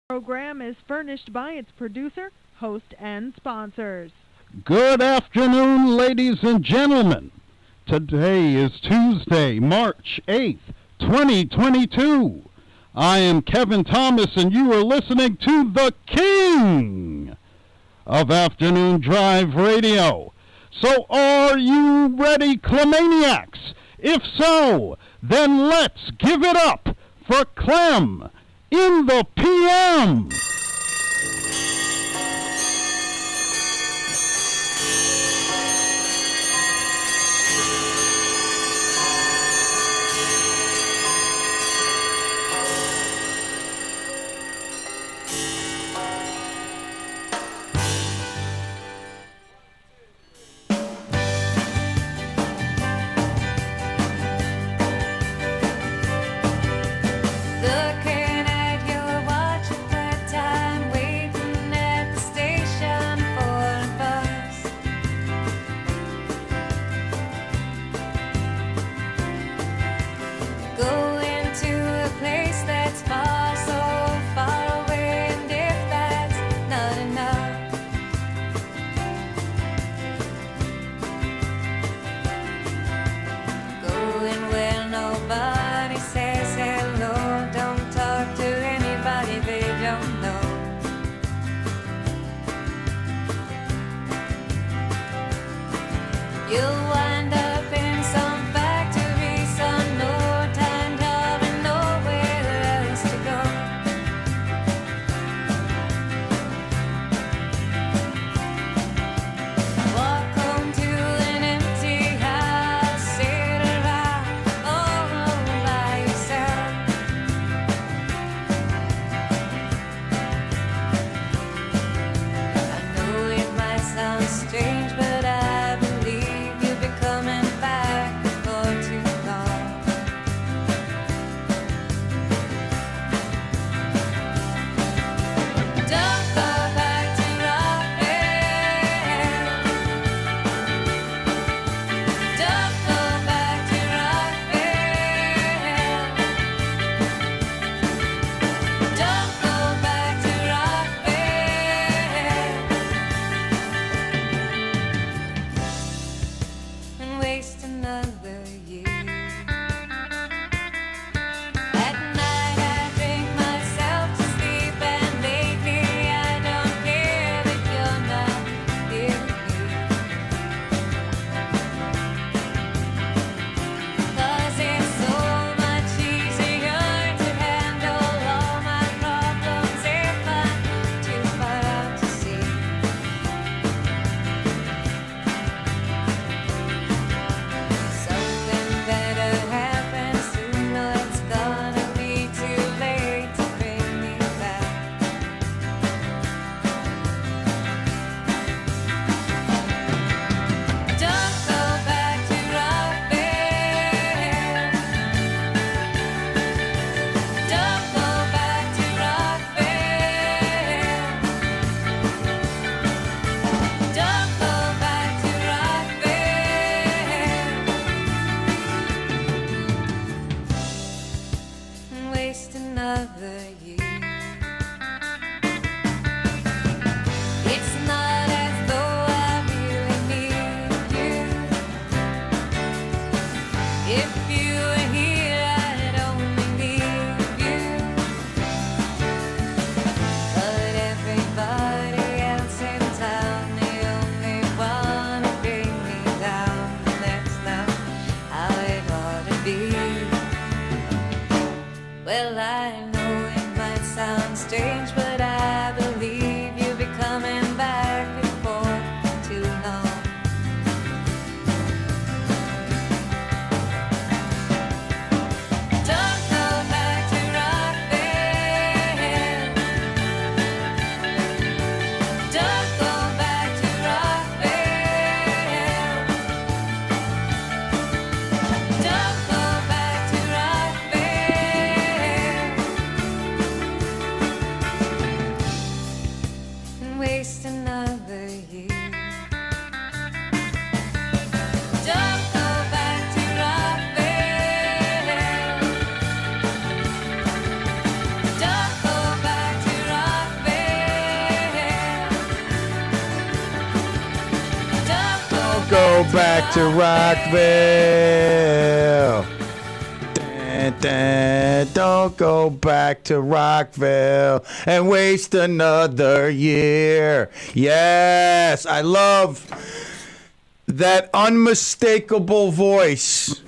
Program is furnished by its producer, host, and sponsors. Good afternoon, ladies and gentlemen. Today is Tuesday, March 8th, 2022. I am Kevin Thomas, and you are listening to the King of Afternoon Drive Radio. So are you ready, Clemaniacs? If so, then let's give it up for Clem in the PM. Looking at your watch at that time, waiting at the station for a bus. Going to a place that's far, so far away, and if that's not enough, going where nobody says hello. Don't talk to anybody they don't know. You'll wind up in some factory, some no time job, and nowhere else to go. Walk home to an empty house, sit around all by yourself. I know it might sound strange, but I believe you'll be coming back before too long. Don't go back to Rockville. Don't go back to Rockville. Don't go back to Rockville and waste another year. At night I drink myself to sleep, and lately I don't care that you're not here with me. 'Cause it's so much easier to handle all my problems if I'm too far out to sea. Something better happens soon, or it's gonna be too late to bring me back. Don't go back to Rockville. Don't go back to Rockville. Don't go back to Rockville and waste another year. It's not as though I really need you. If you were here, I'd only need you. But everybody else in town, they only wanna bring me down. And that's not how it ought to be. Well, I know it might sound strange, but I believe you'll be coming back before too long. Don't go back to Rockville. Don't go back to Rockville. Don't go back to Rockville and waste another year. Don't go back to Rockville. Don't go back to Rockville. Don't go back to Rockville. Don't go back to Rockville and waste another year. Yes, I love that unmistakable voice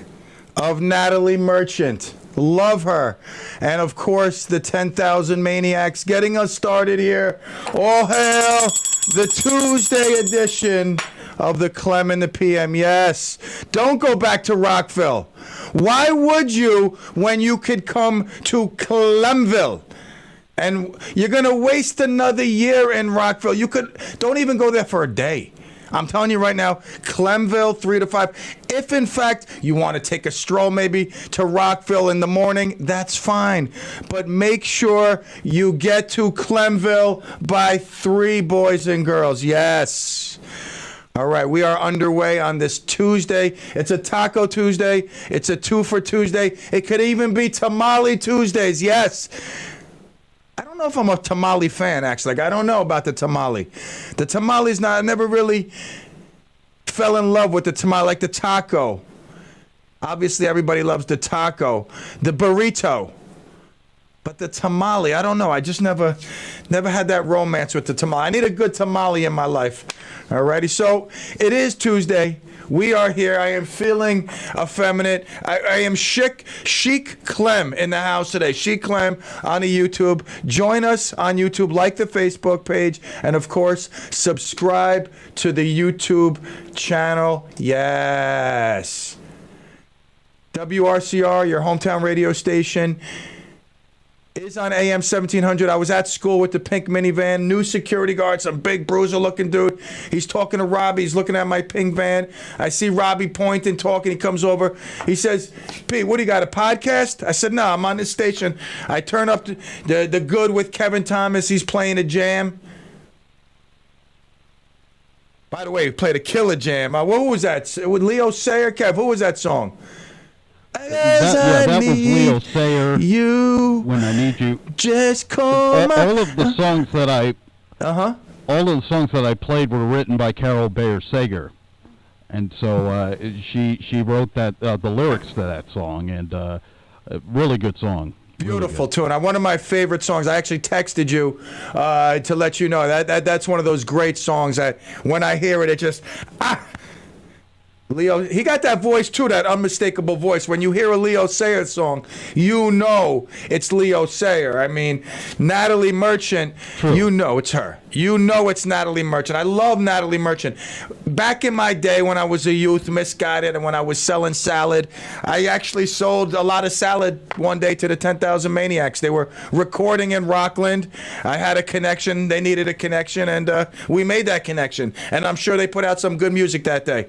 of Natalie Merchant. Love her. And of course, the 10,000 Maniacs getting us started here. All hail the Tuesday edition of the Clem and the PM. Yes, don't go back to Rockville. Why would you when you could come to Clemville? And you're going to waste another year in Rockville. Don't even go there for a day. I'm telling you right now, Clemville, 3 to 5. If, in fact, you want to take a stroll maybe to Rockville in the morning, that's fine. But make sure you get to Clemville by 3, boys and girls. Yes. All right, we are underway on this Tuesday. It's a Taco Tuesday. It's a 2 for Tuesday. It could even be Tamale Tuesdays. Yes. I don't know if I'm a tamale fan, actually. Like, I don't know about the tamale. The tamale's I never really fell in love with the tamale, like the taco. Obviously, everybody loves the taco. The burrito. But the tamale, I don't know. I just never had that romance with the tamale. I need a good tamale in my life. Alrighty, so it is Tuesday. We are here. I am feeling effeminate. I am chic Clem in the house today. Chic Clem on the YouTube. Join us on YouTube. Like the Facebook page. And, of course, subscribe to the YouTube channel. Yes. WRCR, your hometown radio station, is on AM 1700. I was at school with the pink minivan, new security guard, some big bruiser looking dude. He's talking to Robbie. He's looking at my pink van. I see Robbie pointing, talking. He comes over. He says, Pete, what do you got, a podcast? I said, no, I'm on this station. I turn up the good with Kevin Thomas. He's playing a jam. By the way, he played a killer jam. What was that? With Leo Sayer? Kev, who was that song? That was Leo Sayer. You When I Need You. Just call all of the songs that I Uh-huh. all of the songs that I played were written by Carol Bayer Sager, and so she wrote that the lyrics to that song, and a really good song. Beautiful tune. One of my favorite songs. I actually texted you to let you know that's one of those great songs that when I hear it, it just Leo, he got that voice too, that unmistakable voice. When you hear a Leo Sayer song, you know it's Leo Sayer. I mean, Natalie Merchant, True. You know it's her. You know it's Natalie Merchant. I love Natalie Merchant. Back in my day when I was a youth, misguided, and when I was selling salad, I actually sold a lot of salad one day to the 10,000 Maniacs. They were recording in Rockland. I had a connection. They needed a connection, and we made that connection. And I'm sure they put out some good music that day.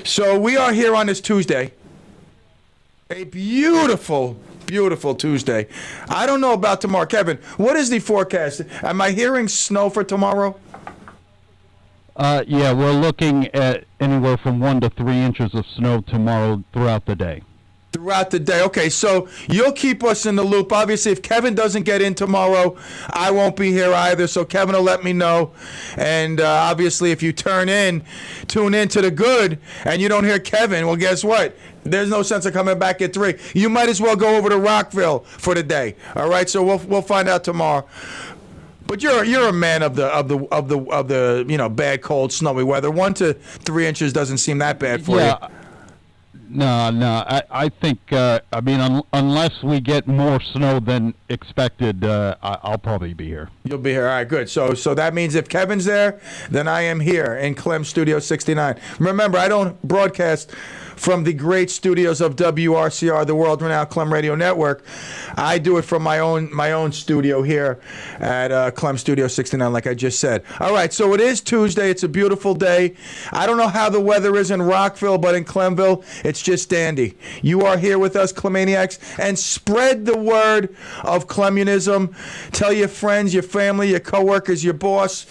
So we are here on this Tuesday. A beautiful, beautiful Tuesday. I don't know about tomorrow. Kevin, what is the forecast? Am I hearing snow for tomorrow? Yeah, we're looking at anywhere from 1 to 3 inches of snow tomorrow throughout the day. Throughout the day. Okay, so you'll keep us in the loop. Obviously, if Kevin doesn't get in tomorrow, I won't be here either, so Kevin will let me know. And obviously, if you tune in to the good, and you don't hear Kevin, well, guess what? There's no sense of coming back at 3. You might as well go over to Rockville for the day. All right, so we'll find out tomorrow. But you're a man of the bad, cold, snowy weather. 1 to 3 inches doesn't seem that bad for you. No. I think, unless we get more snow than expected, I'll probably be here. You'll be here. All right, good. So that means if Kevin's there, then I am here in Clem Studio 69. Remember, I don't broadcast from the great studios of WRCR, the world-renowned Clem Radio Network. I do it from my own studio here at Clem Studio 69, like I just said. All right, so it is Tuesday. It's a beautiful day. I don't know how the weather is in Rockville, but in Clemville, it's just dandy. You are here with us, Clemaniacs, and spread the word of Clemunism. Tell your friends, your family, your coworkers, your boss,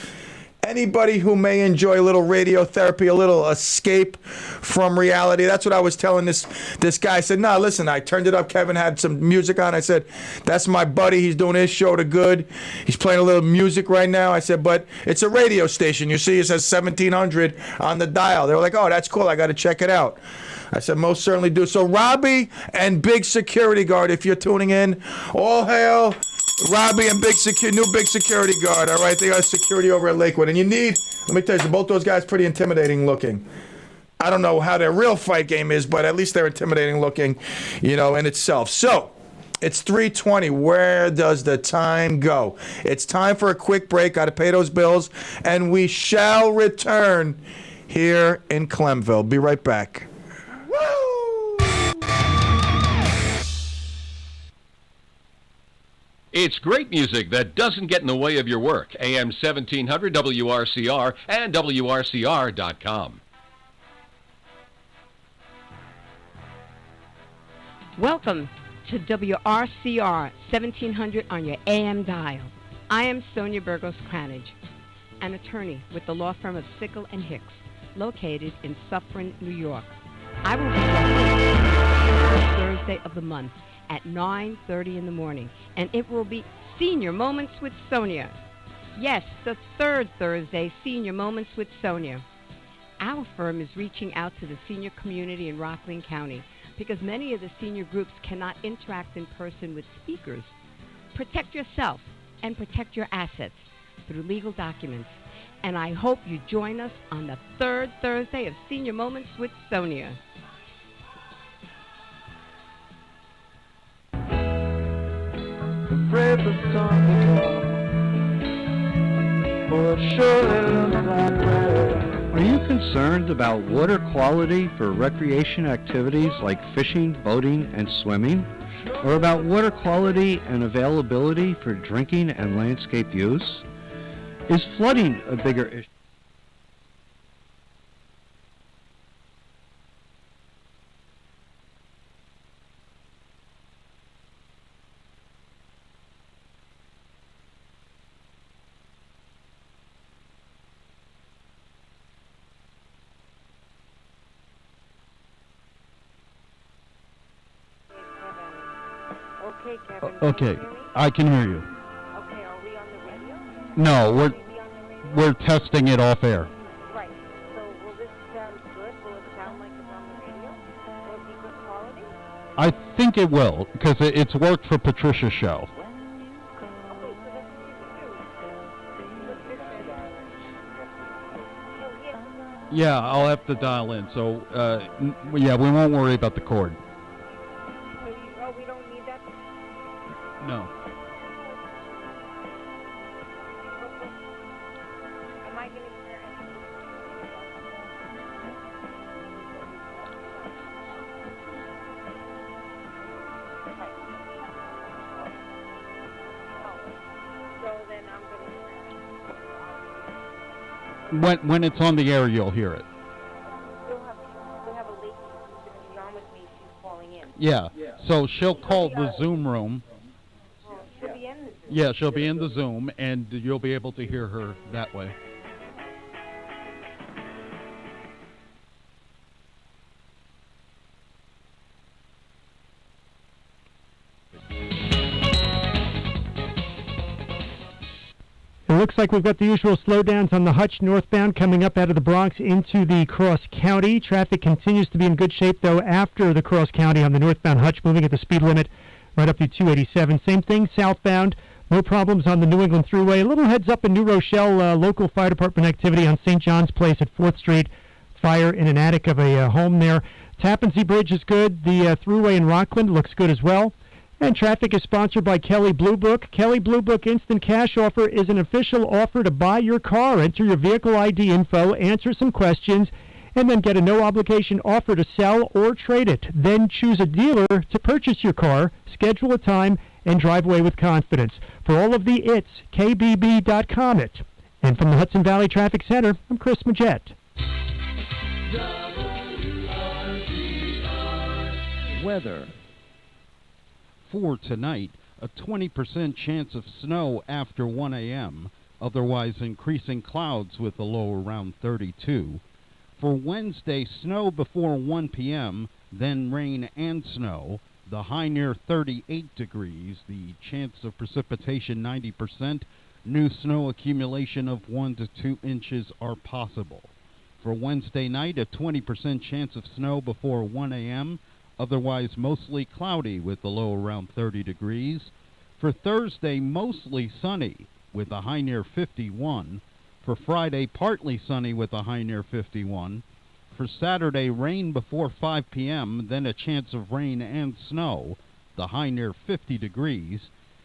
anybody who may enjoy a little radiotherapy, a little escape from reality. That's what I was telling this guy. I said, nah, listen, I turned it up. Kevin had some music on. I said, that's my buddy. He's doing his show to good. He's playing a little music right now. I said, but it's a radio station. You see, it says 1700 on the dial. They were like, oh, that's cool. I got to check it out. I said, most certainly do. So Robbie and Big Security Guard, if you're tuning in, all hail Robbie and new big security guard. All right, they got security over at Lakewood. And you need, let me tell you, both those guys pretty intimidating looking. I don't know how their real fight game is, but at least they're intimidating looking, in itself. So, it's 3:20. Where does the time go? It's time for a quick break. Got to pay those bills. And we shall return here in Clemville. Be right back. It's great music that doesn't get in the way of your work. AM 1700 WRCR and WRCR.com. Welcome to WRCR 1700 on your AM dial. I am Sonia Burgos Cranage, an attorney with the law firm of Sickle and Hicks, located in Suffern, New York. I will be your host on Thursday of the month at 9:30 in the morning, and it will be Senior Moments with Sonia. Yes, the third Thursday, Senior Moments with Sonia. Our firm is reaching out to the senior community in Rockland County because many of the senior groups cannot interact in person with speakers. Protect yourself and protect your assets through legal documents, and I hope you join us on the third Thursday of Senior Moments with Sonia. Are you concerned about water quality for recreation activities like fishing, boating, and swimming? Or about water quality and availability for drinking and landscape use? Is flooding a bigger issue? Okay, Kevin. Okay, I can hear you. Okay, are we on the radio? No, Will we be on the radio? we're testing it off air. Right. So will this sound good? Will it sound like it's on the radio? Will it be good quality? I think it will, because it's worked for Patricia's show. Okay, so that's easy to do. Yeah, I'll have to dial in. So, yeah, we won't worry about the cord. Oh, we don't need that? No. Am I going to hear anything? So then I'm going to When it's on the air, you'll hear it. we'll have a lady who's going to be on with me. She's calling in. Yeah. So she'll call the Zoom room. Well, she'll be in the Zoom. Yeah, she'll be in the Zoom, and you'll be able to hear her that way. It looks like we've got the usual slowdowns on the Hutch northbound coming up out of the Bronx into the Cross County. Traffic continues to be in good shape, though, after the Cross County on the northbound Hutch, moving at the speed limit right up to 287. Same thing southbound. No problems on the New England Thruway. A little heads up in New Rochelle, local fire department activity on St. John's Place at 4th Street. Fire in an attic of a home there. Tappan Zee Bridge is good. The Thruway in Rockland looks good as well. And traffic is sponsored by Kelley Blue Book. Kelley Blue Book Instant Cash Offer is an official offer to buy your car. Enter your vehicle ID info, answer some questions, and then get a no-obligation offer to sell or trade it. Then choose a dealer to purchase your car, schedule a time, and drive away with confidence. For all of the it's, kbb.com it. And from the Hudson Valley Traffic Center, I'm Chris Majette. Weather. For tonight, a 20% chance of snow after 1 a.m., Otherwise, increasing clouds with a low around 32. For Wednesday, snow before 1 p.m., then rain and snow. The high near 38 degrees. The chance of precipitation 90%. New snow accumulation of 1 to 2 inches are possible. For Wednesday night, a 20% chance of snow before 1 a.m., otherwise mostly cloudy with a low around 30 degrees. For Thursday, mostly sunny with a high near 51. For Friday, partly sunny with a high near 51. For Saturday, rain before 5 p.m., then a chance of rain and snow, the high near 50 degrees.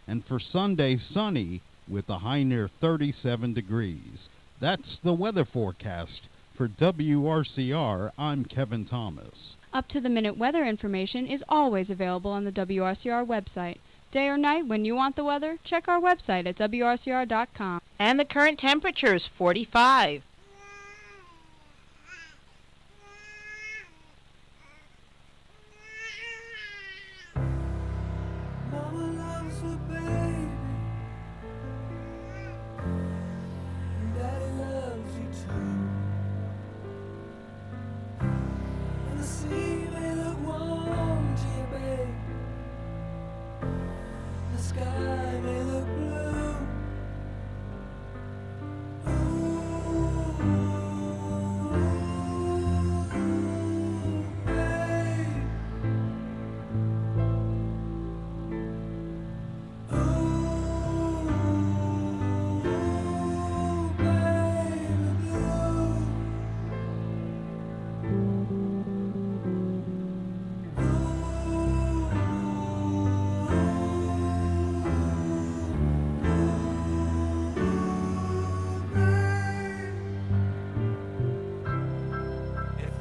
And for Sunday, sunny with a high near 37 degrees. That's the weather forecast. For WRCR, I'm Kevin Thomas. Up-to-the-minute weather information is always available on the WRCR website. Day or night, when you want the weather, check our website at WRCR.com. And the current temperature is 45. Mama loves her baby, and Daddy loves you too. And the sea may look warm to you, babe. The sky may look blue.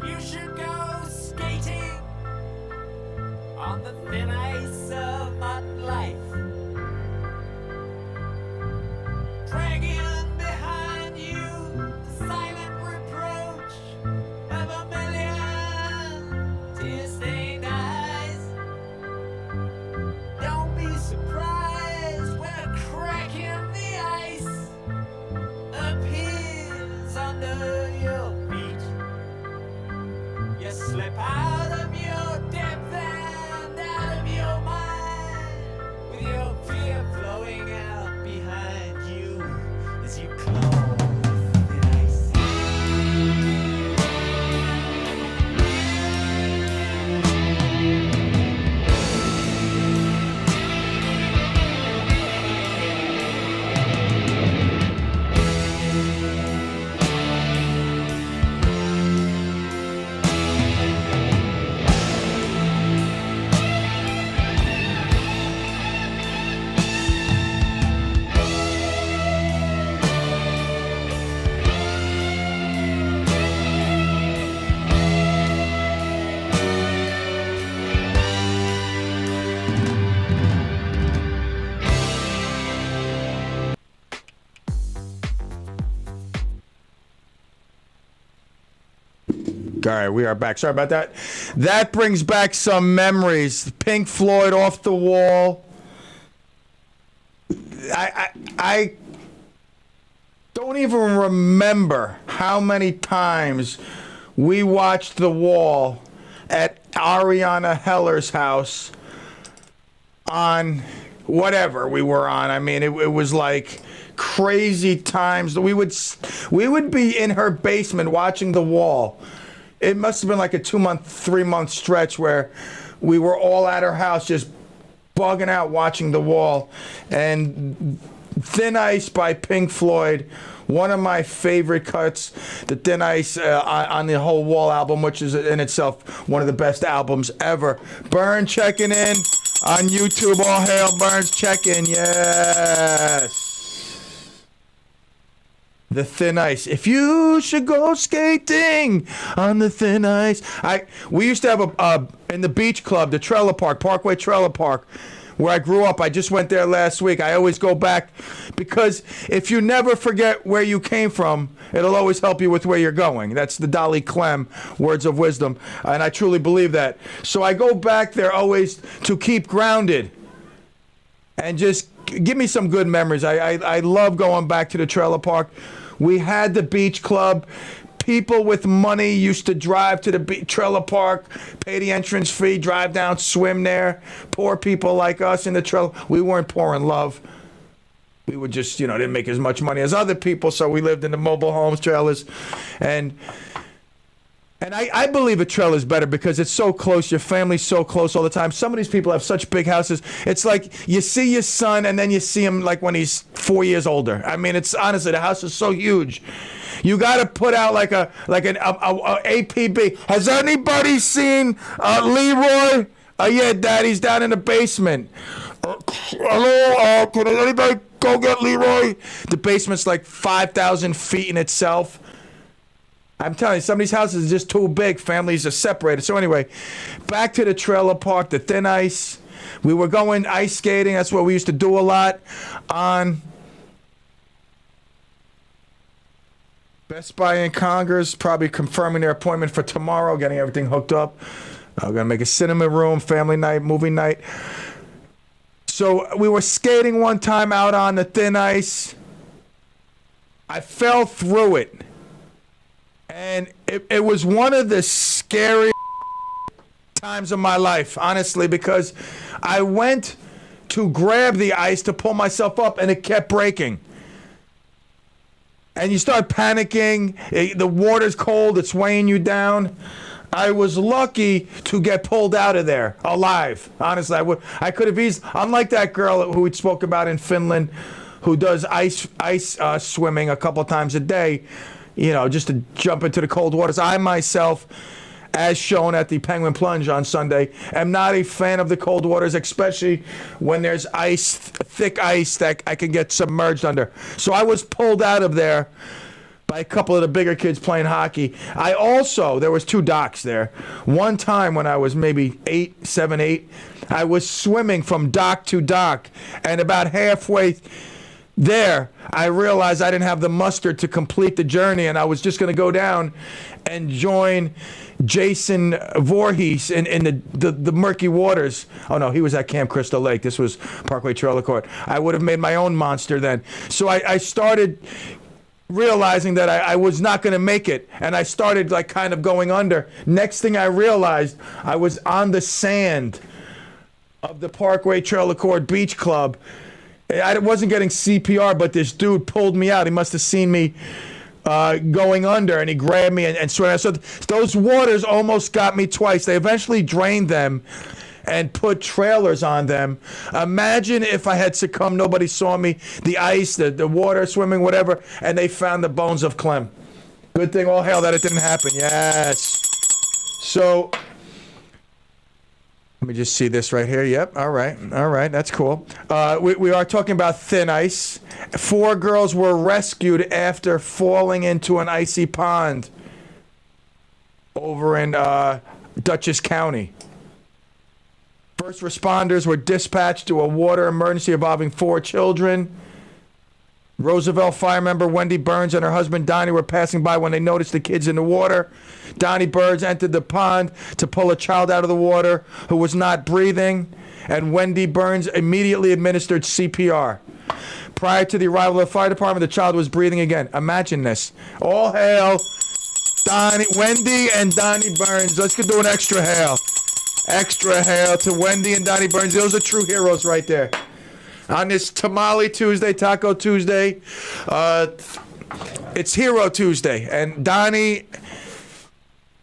You should go skating on the thin ice of modern life, dragging behind you the silent reproach of a million tear-stained eyes. Don't be surprised when a crack in the ice appears under your feet. You slip out of your depth and out of your mind, with your fear flowing out behind you as you claw the ice. All right, we are back. Sorry about that. That brings back some memories. Pink Floyd, Off the Wall. I don't even remember how many times we watched The Wall at Ariana Heller's house on whatever we were on. I mean, it was like crazy times. We would be in her basement watching The Wall. It must have been like a 2-month, 3-month stretch where we were all at her house just bugging out watching The Wall. And Thin Ice by Pink Floyd, one of my favorite cuts, the Thin Ice on the whole Wall album, which is in itself one of the best albums ever. Burn checking in on YouTube. All hail Burns checking. Yes. The Thin Ice. If you should go skating on the thin ice. We used to have in the beach club, the trailer park, Parkway Trailer Park, where I grew up. I just went there last week. I always go back because if you never forget where you came from, it'll always help you with where you're going. That's the Dolly Clem words of wisdom, and I truly believe that. So I go back there always to keep grounded. and just give me some good memories. I love going back to the trailer park. We had the beach club. People with money used to drive to the trailer park, pay the entrance fee, drive down, swim there. Poor people like us in the trailer, we weren't poor in love. We were just, didn't make as much money as other people, so we lived in the mobile homes, trailers. And I believe a trailer is better because it's so close. Your family's so close all the time. Some of these people have such big houses. It's like you see your son and then you see him like when he's 4 years older. I mean, it's honestly, the house is so huge. You got to put out like an APB. Has anybody seen Leroy? Yeah, Daddy's down in the basement. Hello, can anybody go get Leroy? The basement's like 5,000 feet in itself. I'm telling you, some of these houses are just too big. Families are separated. So anyway, back to the trailer park, the thin ice. We were going ice skating. That's what we used to do a lot on Best Buy in Congress, probably confirming their appointment for tomorrow, getting everything hooked up. We're going to make a cinema room, family night, movie night. So we were skating one time out on the thin ice. I fell through it. And it was one of the scary times of my life, honestly, because I went to grab the ice to pull myself up, and it kept breaking. And you start panicking. The water's cold. It's weighing you down. I was lucky to get pulled out of there alive. Honestly, I could have easily, unlike that girl who we spoke about in Finland, who does ice swimming a couple times a day, just to jump into the cold waters. I myself, as shown at the Penguin Plunge on Sunday, am not a fan of the cold waters, especially when there's ice, thick ice that I can get submerged under. So I was pulled out of there by a couple of the bigger kids playing hockey. There was 2 docks there. One time when I was maybe 7, 8, I was swimming from dock to dock, and about halfway there, I realized I didn't have the mustard to complete the journey, and I was just going to go down and join Jason Voorhees in the murky waters. Oh, no, he was at Camp Crystal Lake. This was Parkway Trailer Court. I would have made my own monster then. So I started realizing that I was not going to make it, and I started like kind of going under. Next thing I realized, I was on the sand of the Parkway Trailer Court Beach Club. I wasn't getting CPR, but this dude pulled me out. He must have seen me going under, and he grabbed me and swam. So those waters almost got me twice. They eventually drained them and put trailers on them. Imagine if I had succumbed, nobody saw me, the ice, the water, swimming, whatever, and they found the bones of Clem. Good thing, all hail, that it didn't happen. Yes. So let me just see this right here. Yep. All right. That's cool. We are talking about thin ice. 4 girls were rescued after falling into an icy pond over in Dutchess County. First responders were dispatched to a water emergency involving 4 children. Roosevelt fire member Wendy Burns and her husband Donnie were passing by when they noticed the kids in the water. Donnie Burns entered the pond to pull a child out of the water who was not breathing, and Wendy Burns immediately administered CPR. Prior to the arrival of the fire department, the child was breathing again. Imagine this. All hail Wendy and Donnie Burns. Let's do an extra hail. Extra hail to Wendy and Donnie Burns. Those are true heroes right there. On this Tamale Tuesday, Taco Tuesday, it's Hero Tuesday. And Donnie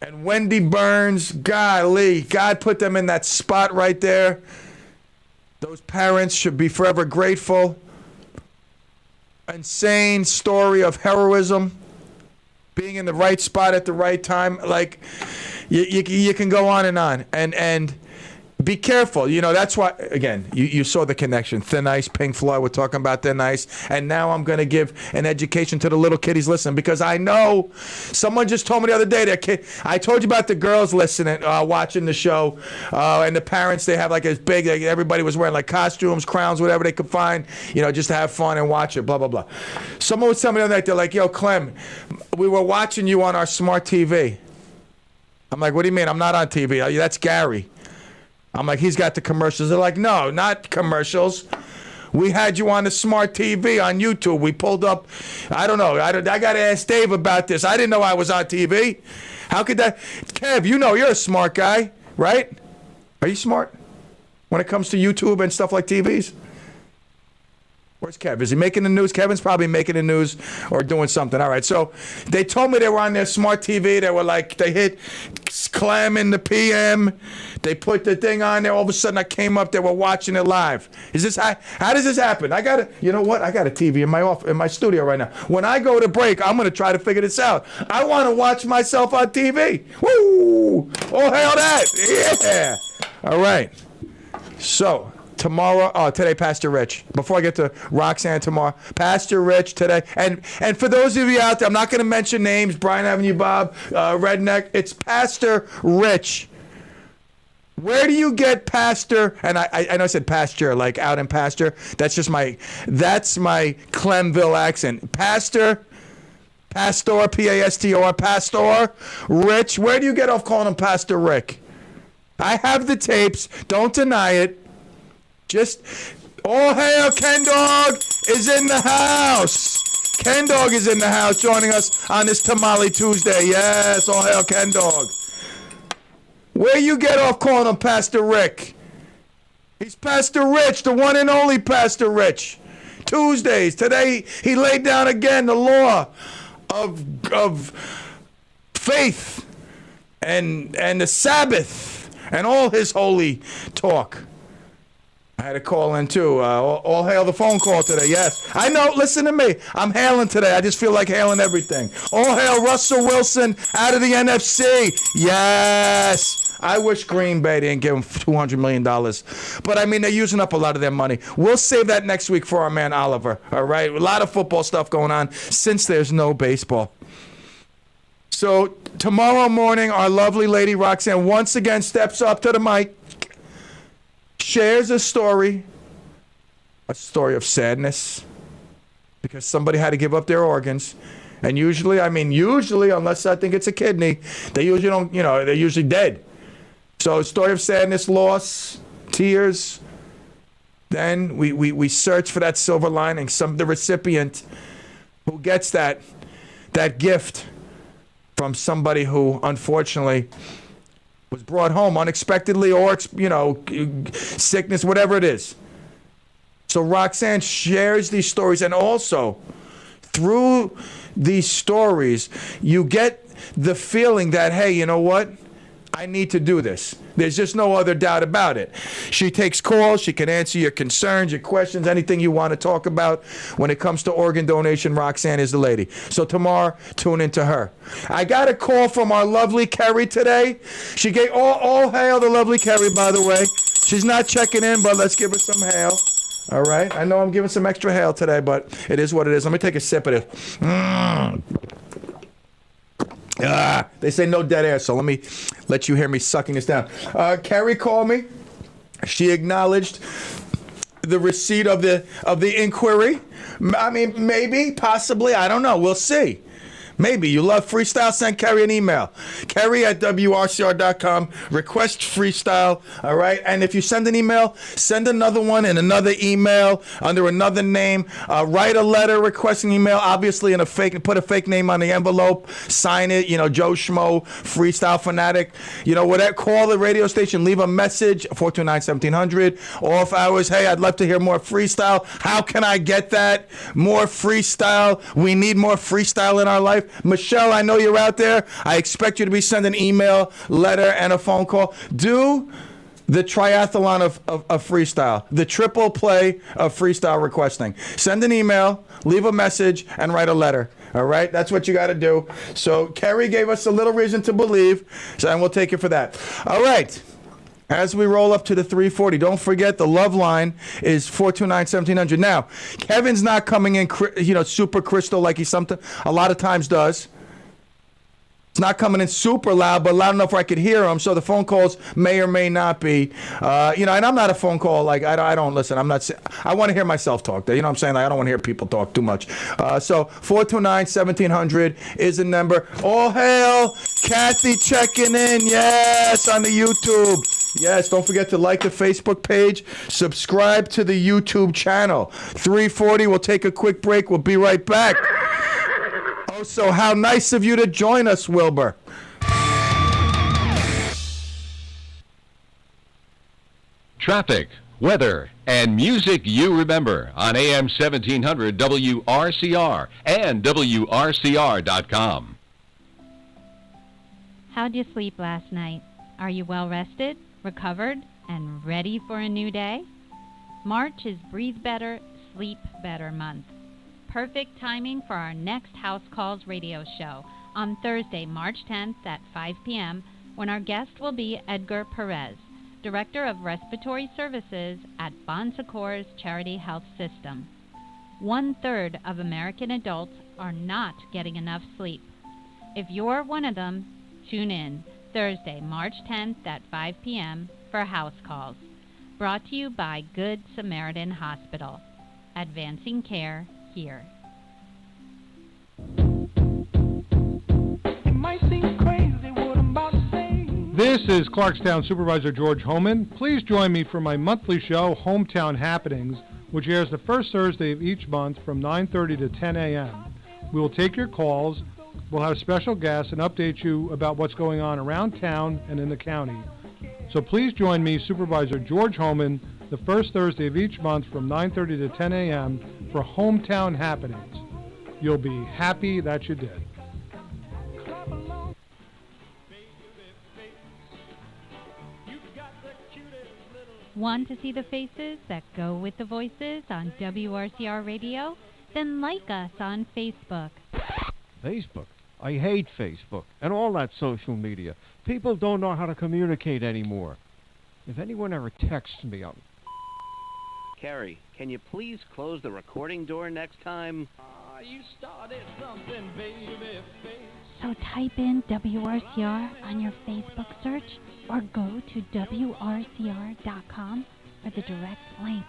and Wendy Burns, golly, God put them in that spot right there. Those parents should be forever grateful. Insane story of heroism, being in the right spot at the right time. Like, you can go on. And be careful. That's why, again, you saw the connection. Thin ice, Pink Floyd, we're talking about thin ice. And now I'm going to give an education to the little kiddies listening, because I know someone just told me the other day that I told you about the girls listening, watching the show, and the parents, they have like as big, everybody was wearing like costumes, crowns, whatever they could find, just to have fun and watch it, blah, blah, blah. Someone was telling me the other night, they're like, yo, Clem, we were watching you on our smart TV. I'm like, what do you mean? I'm not on TV. That's Gary. I'm like, he's got the commercials. They're like, no, not commercials. We had you on the smart TV on YouTube. We pulled up, I don't know. I got to ask Dave about this. I didn't know I was on TV. How could that? Kev, you know you're a smart guy, right? Are you smart when it comes to YouTube and stuff like TVs? Where's Kev? Is he making the news? Kevin's probably making the news or doing something. All right. So they told me they were on their smart TV. They were like, they hit Clem in the PM. They put the thing on there. All of a sudden I came up. They were watching it live. Is this how does this happen? You know what? I got a TV in my studio right now. When I go to break, I'm going to try to figure this out. I want to watch myself on TV. Woo! Oh, hell that. Yeah. All right. So today, Pastor Rich. Before I get to Roxanne tomorrow, Pastor Rich today. And for those of you out there, I'm not going to mention names, Bryan Avenue Bob, Redneck. It's Pastor Rich. Where do you get pastor? And I know I said pasture, like out in pasture. That's my Clemville accent. Pastor, P-A-S-T-O-R, Pastor Rich. Where do you get off calling him Pastor Rick? I have the tapes. Don't deny it. Just, all hail, Ken Dog is in the house. Ken Dog is in the house joining us on this Tamale Tuesday. Yes, all hail, Ken Dog. Where you get off calling him Pastor Rick? He's Pastor Rich, the one and only Pastor Rich. Tuesdays. Today, he laid down again the law of faith and the Sabbath and all his holy talk. I had a call in too. All hail the phone call today. Yes. I know. Listen to me. I'm hailing today. I just feel like hailing everything. All hail Russell Wilson out of the NFC. Yes. I wish Green Bay didn't give him $200 million. But, I mean, they're using up a lot of their money. We'll save that next week for our man Oliver. All right? A lot of football stuff going on since there's no baseball. So, tomorrow morning, our lovely lady Roxanne once again steps up to the mic, shares a story of sadness because somebody had to give up their organs. And usually, unless I think it's a kidney, they usually don't, they're usually dead. So, story of sadness, loss, tears. Then we search for that silver lining, the recipient who gets that gift from somebody who, unfortunately, was brought home unexpectedly or, sickness, whatever it is. So Roxanne shares these stories, and also through these stories, you get the feeling that, hey, you know what? I need to do this. There's just no other doubt about it. She takes calls. She can answer your concerns, your questions, anything you want to talk about. When it comes to organ donation, Roxanne is the lady. So tomorrow, tune into her. I got a call from our lovely Kerry today. She gave all hail the lovely Kerry, by the way. She's not checking in, but let's give her some hail. All right? I know I'm giving some extra hail today, but it is what it is. Let me take a sip of this. They say no dead air, so let me let you hear me sucking this down. Carrie called me. She acknowledged the receipt of the inquiry. I mean, maybe, possibly, I don't know. We'll see. Maybe. You love freestyle? Send Kerry an email. Kerry@WRCR.com. Request freestyle. All right? And if you send an email, send another one in another email under another name. Write a letter requesting email, obviously put a fake name on the envelope. Sign it, Joe Schmo, freestyle fanatic. Whatever. Call the radio station. Leave a message, 429-1700. Off hours. Hey, I'd love to hear more freestyle. How can I get that? More freestyle. We need more freestyle in our life. Michelle, I know you're out there. I expect you to be sending email, letter, and a phone call. Do the triathlon of freestyle, the triple play of freestyle requesting. Send an email, leave a message, and write a letter. All right? That's what you got to do. So Kerry gave us a little reason to believe, and we'll take it for that. All right. As we roll up to the 340, don't forget the love line is 429-1700. Now, Kevin's not coming in, super crystal like he a lot of times does. It's not coming in super loud, but loud enough where I could hear him. So the phone calls may or may not be, and I'm not a phone call like I don't listen. I want to hear myself talk. You know what I'm saying? Like, I don't want to hear people talk too much. So 429-1700 is the number. All hail, Kathy checking in. Yes, on the YouTube. Yes, don't forget to like the Facebook page. Subscribe to the YouTube channel. 3:40, we'll take a quick break. We'll be right back. Oh, so how nice of you to join us, Wilbur. Traffic, weather, and music you remember on AM 1700 WRCR and WRCR.com. How'd you sleep last night? Are you well rested, recovered, and ready for a new day? March is Breathe Better, Sleep Better month. Perfect timing for our next House Calls radio show on Thursday, March 10th at 5 p.m. when our guest will be Edgar Perez, Director of Respiratory Services at Bon Secours Charity Health System. 1/3 of American adults are not getting enough sleep. If you're one of them, tune in Thursday, March 10th at 5 p.m. for House Calls. Brought to you by Good Samaritan Hospital. Advancing care here. It might seem crazy what I'm about to say. This is Clarkstown Supervisor George Homan. Please join me for my monthly show, Hometown Happenings, which airs the first Thursday of each month from 9:30 to 10 a.m. We will take your calls. We'll have special guests and update you about what's going on around town and in the county. So please join me, Supervisor George Homan, the first Thursday of each month from 9:30 to 10 a.m. for Hometown Happenings. You'll be happy that you did. Want to see the faces that go with the voices on WRCR Radio? Then like us on Facebook. Facebook? I hate Facebook and all that social media. People don't know how to communicate anymore. If anyone ever texts me, I'll... Carrie, can you please close the recording door next time? You started something, baby. So type in WRCR on your Facebook search or go to WRCR.com for the direct link.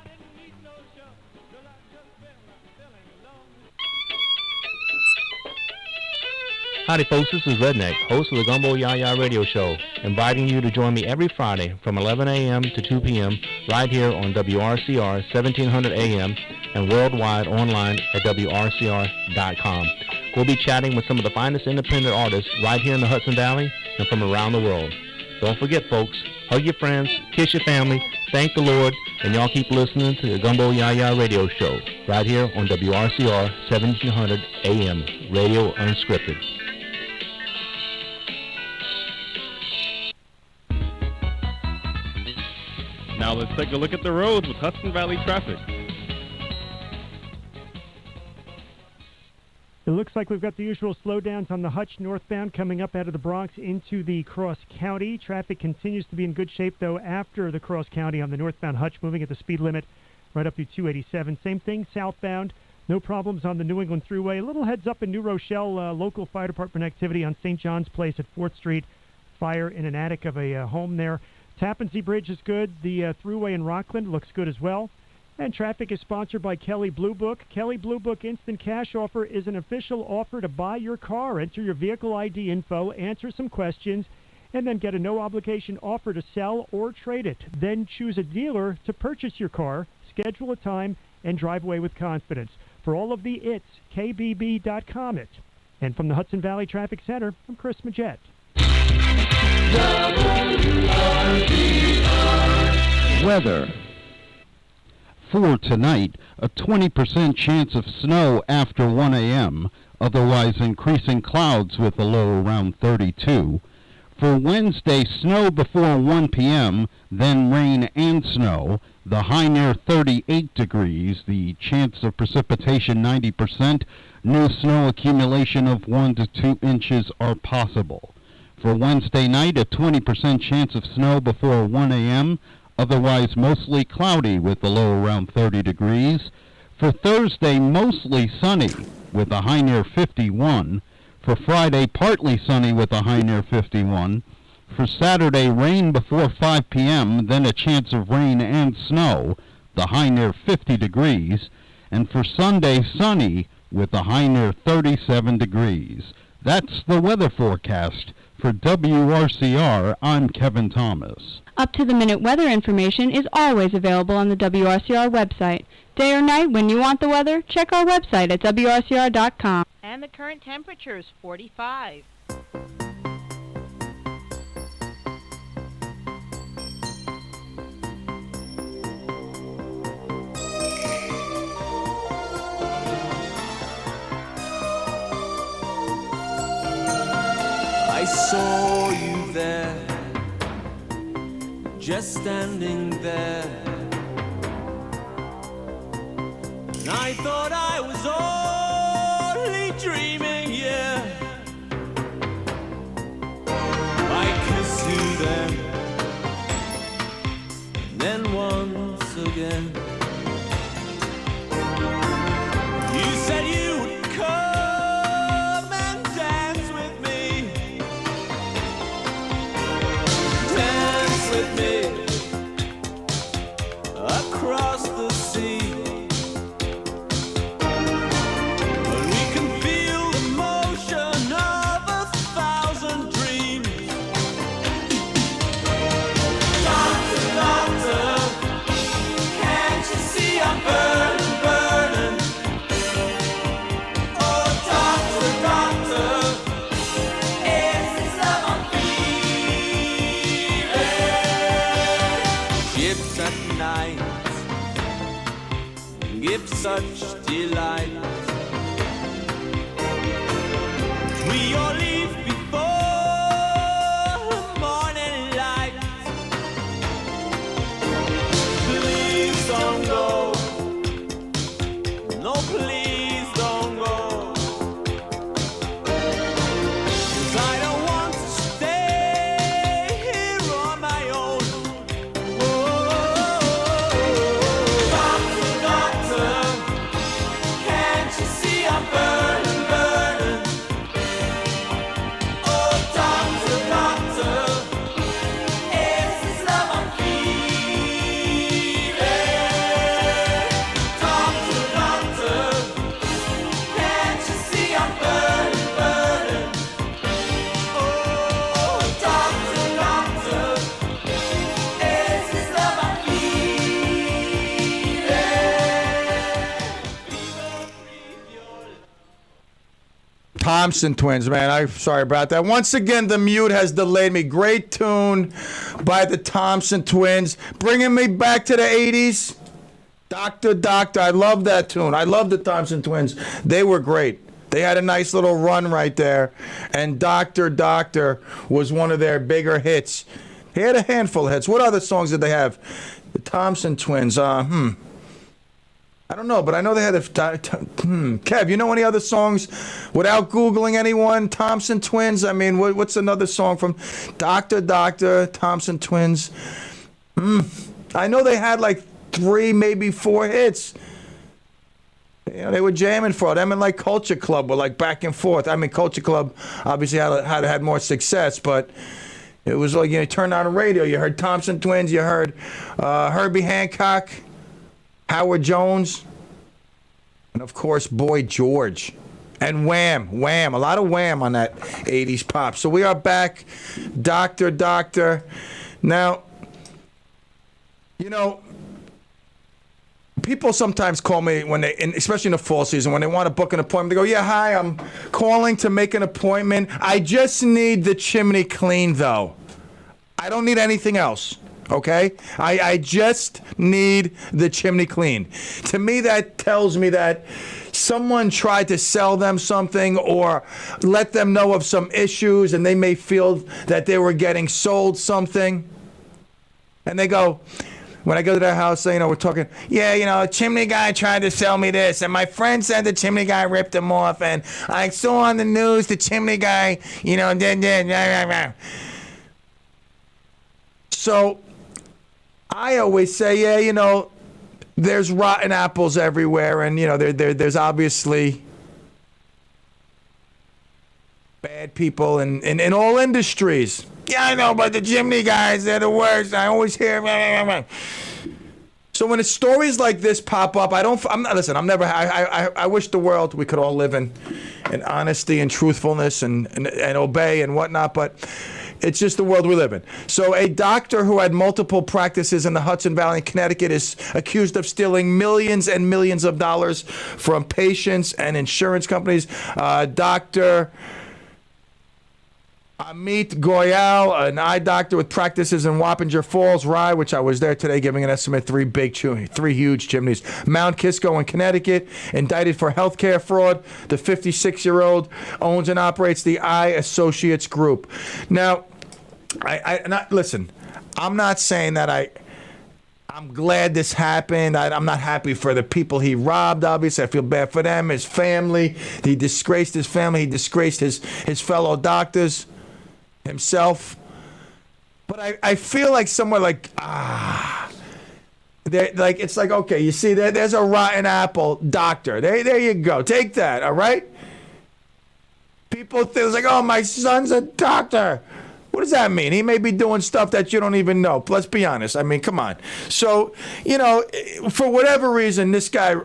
Howdy folks, this is Redneck, host of the Gumbo Yaya Radio Show, inviting you to join me every Friday from 11 a.m. to 2 p.m. right here on WRCR 1700 a.m. and worldwide online at WRCR.com. We'll be chatting with some of the finest independent artists right here in the Hudson Valley and from around the world. Don't forget folks, hug your friends, kiss your family, thank the Lord, and y'all keep listening to the Gumbo Yaya Radio Show right here on WRCR 1700 a.m. Radio Unscripted. Now let's take a look at the roads with Hudson Valley traffic. It looks like we've got the usual slowdowns on the Hutch northbound coming up out of the Bronx into the Cross County. Traffic continues to be in good shape, though, after the Cross County on the northbound Hutch, moving at the speed limit right up to 287. Same thing southbound. No problems on the New England Thruway. A little heads up in New Rochelle, local fire department activity on St. John's Place at 4th Street. Fire in an attic of a home there. Tappan Zee Bridge is good. The Thruway in Rockland looks good as well. And traffic is sponsored by Kelly Blue Book. Kelly Blue Book Instant Cash Offer is an official offer to buy your car. Enter your vehicle ID info, answer some questions, and then get a no-obligation offer to sell or trade it. Then choose a dealer to purchase your car, schedule a time, and drive away with confidence. For all of the it's, KBB.com it. And from the Hudson Valley Traffic Center, I'm Chris Majette. Weather. For tonight, a 20% chance of snow after 1 a.m., otherwise increasing clouds with a low around 32. For Wednesday, snow before 1 p.m., then rain and snow, the high near 38 degrees, the chance of precipitation 90%, new snow accumulation of 1 to 2 inches are possible. For Wednesday night, a 20% chance of snow before 1 a.m., otherwise mostly cloudy with a low around 30 degrees. For Thursday, mostly sunny with a high near 51. For Friday, partly sunny with a high near 51. For Saturday, rain before 5 p.m., then a chance of rain and snow, the high near 50 degrees. And for Sunday, sunny with a high near 37 degrees. That's the weather forecast for For WRCR, I'm Kevin Thomas. Up-to-the-minute weather information is always available on the WRCR website. Day or night, when you want the weather, check our website at WRCR.com. And the current temperature is 45. I saw you there, just standing there, and I thought I was only dreaming, yeah. I kissed you then once again. You said you would come and dance with me. Dance with me across the sea. And we can feel the motion of 1,000 dreams. Doctor, doctor, can't you see I'm burning, burning? Oh, doctor, doctor, is this love I'm feeling? Ships at night give such delight. We all leave before morning light. Please don't go. No, please don't go. 'Cause I don't want to stay here on my own. Doctor, doctor, can't you see I'm burning, burning? Oh, doctor, doctor, is this love I'm feeling? Doctor, doctor, can't you see I'm burning, burning? Oh, doctor, doctor, is this love I'm Thompson Twins, man. I'm sorry about that. Once again, the mute has delayed me. Great tune by the Thompson Twins, bringing me back to the 80s. Doctor, Doctor. I love that tune. I love the Thompson Twins. They were great. They had a nice little run right there. And Doctor, Doctor was one of their bigger hits. They had a handful of hits. What other songs did they have? The Thompson Twins. I don't know, but I know they had a... Kev, you know any other songs without Googling anyone? Thompson Twins? I mean, what's another song from Doctor, Doctor, Thompson Twins? I know they had like 3, maybe 4 hits. You know, they were jamming for them, and like Culture Club were like back and forth. I mean, Culture Club obviously had more success, but it was like, you turn on the radio, you heard Thompson Twins, you heard Herbie Hancock, Howard Jones, and of course, Boy George. And Wham, a lot of Wham on that 80s pop. So we are back, Doctor, Doctor. Now, people sometimes call me when especially in the fall season, when they want to book an appointment. They go, "Yeah, hi, I'm calling to make an appointment. I just need the chimney cleaned, though. I don't need anything else." Okay? I just need the chimney cleaned. To me, that tells me that someone tried to sell them something or let them know of some issues, and they may feel that they were getting sold something. And they go, when I go to their house, we're talking, a chimney guy tried to sell me this, and my friend said the chimney guy ripped him off, and I saw on the news the chimney guy, So I always say, there's rotten apples everywhere, and there's obviously bad people in all industries. Yeah, I know, but the chimney guys, they're the worst. I always hear. So when stories like this pop up, I wish the world we could all live in honesty and truthfulness and obey and whatnot, but it's just the world we live in. So a doctor who had multiple practices in the Hudson Valley in Connecticut is accused of stealing millions and millions of dollars from patients and insurance companies. Dr. Amit Goyal, an eye doctor with practices in Wappinger Falls, Rye, which I was there today, giving an estimate three huge chimneys. Mount Kisco in Connecticut, indicted for healthcare fraud. The 56-year-old owns and operates the Eye Associates Group. Now, listen, I'm not saying that I'm glad this happened. I'm not happy for the people he robbed, obviously. I feel bad for them, his family. He disgraced his family. He disgraced his fellow doctors, himself. But I feel like somewhere like, it's like, okay, you see, there's a rotten apple doctor. There you go. Take that, all right? People think, it's like, oh, my son's a doctor. What does that mean? He may be doing stuff that you don't even know. Let's be honest. I mean, come on. So, for whatever reason, this guy,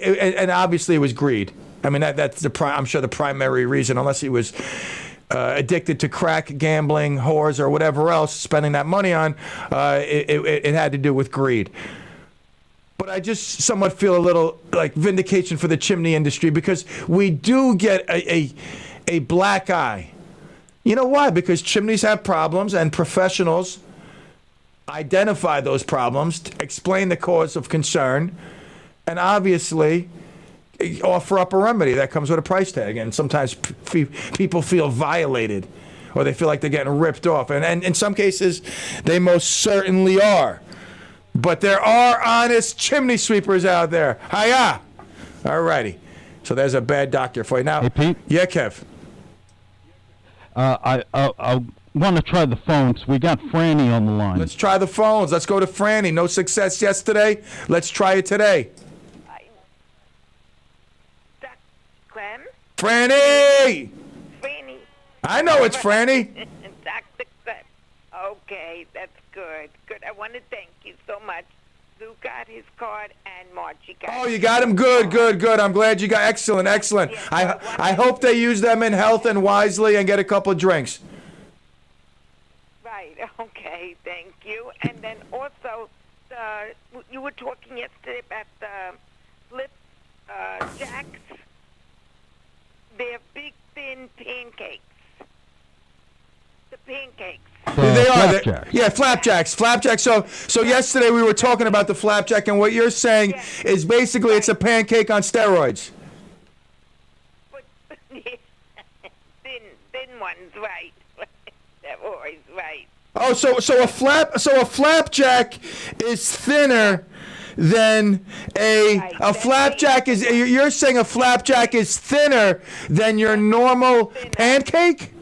and obviously it was greed. I mean, that's I'm sure the primary reason, unless he was addicted to crack, gambling, whores, or whatever else, spending that money on, it had to do with greed. But I just somewhat feel a little like vindication for the chimney industry, because we do get a black eye. You know why? Because chimneys have problems, and professionals identify those problems, explain the cause of concern, and obviously offer up a remedy that comes with a price tag. And sometimes people feel violated, or they feel like they're getting ripped off. And in some cases, they most certainly are. But there are honest chimney sweepers out there. Hiya! All righty. So there's a bad doctor for you. Now, hey, Pete? Yeah, Kev? I want to try the phones. We got Franny on the line. Let's try the phones. Let's go to Franny. No success yesterday. Let's try it today. Clem? Franny! Franny. I know it's Franny. Dr. Clem. Okay, that's good. Good. I want to thank you so much. Lou got his card and Margie got Oh, you got him? Good. I'm glad you got excellent. Yes, I hope they use them in health and wisely and get a couple of drinks. Right, okay, thank you. And then also, you were talking yesterday about the flip jacks. They're big, thin pancakes. The pancakes. They are. Flapjacks. Yeah, flapjacks. So yesterday we were talking about the flapjack, and what you're saying is basically it's a pancake on steroids. But, thin ones, right? They're always right. Oh, so a flapjack is thinner than a flapjack is. You're saying a flapjack is thinner than your normal pancake?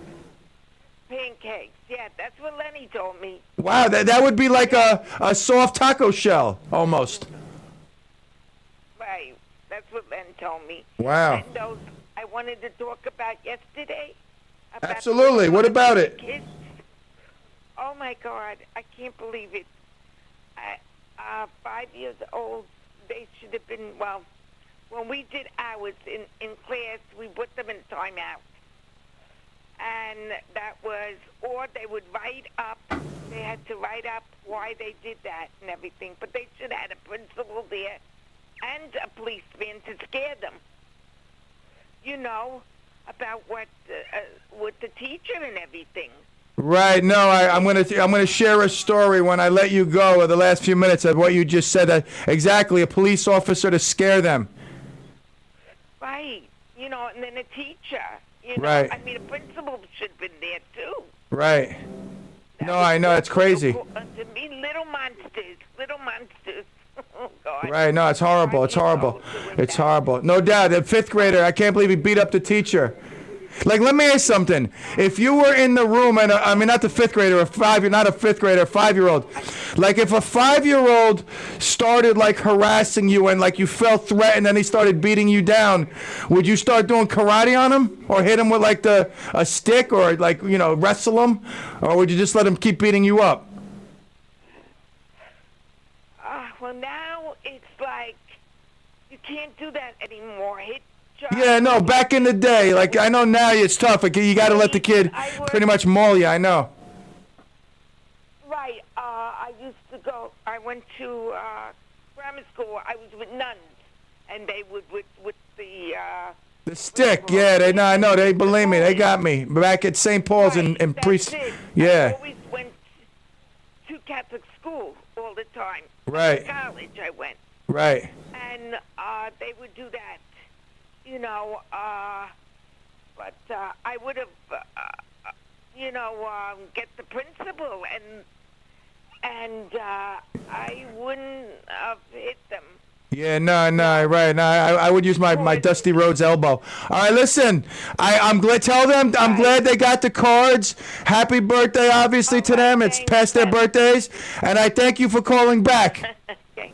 Pancakes, yeah, that's what Lenny told me. Wow, that would be like a soft taco shell, almost. Right, that's what Len told me. Wow. And those I wanted to talk about yesterday. Absolutely, what about it? Kids. Oh my God, I can't believe it. 5 years old, they should have been, well, when we did ours in class, we put them in timeout. And that was, or they would write up, they had to write up why they did that and everything. But they should have had a principal there and a policeman to scare them. You know, about what with the teacher and everything. Right. No, I'm gonna share a story when I let you go. The last few minutes of what you just said. Exactly, a police officer to scare them. Right. You know, and then a teacher. You know, right. I mean, a principal should have been there too. Right. No, I know it's crazy. To me, little monsters. Oh God. Right. No, it's horrible. It's horrible. It's horrible. No doubt. A fifth grader. I can't believe he beat up the teacher. Like, let me ask something. If you were in the room, and I mean, not the fifth grader, not a fifth grader, a 5-year-old. Like, if a 5-year-old started, like, harassing you and, like, you felt threatened and he started beating you down, would you start doing karate on him? Or hit him with, like, a stick? Or, like, you know, wrestle him? Or would you just let him keep beating you up? Well, now it's like you can't do that anymore. Yeah, no, back in the day, like I know now it's tough. Like you got to let the kid pretty much maul you. I know. Right. I used to go. I went to grammar school. I was with nuns, and they would with The stick, yeah. I know. They believe me. They got me back at St. Paul's in priest. Yeah. I always went to Catholic school all the time. Right. To college, I went. Right. And they would do that, you know. But I would have, get the principal, and I wouldn't have hit them. Yeah, no, right. No, I would use my Dusty Rhodes elbow. All right, listen. I'm glad. Tell them I'm glad they got the cards. Happy birthday, obviously, to them. It's past their birthdays, and I thank you for calling back. Okay.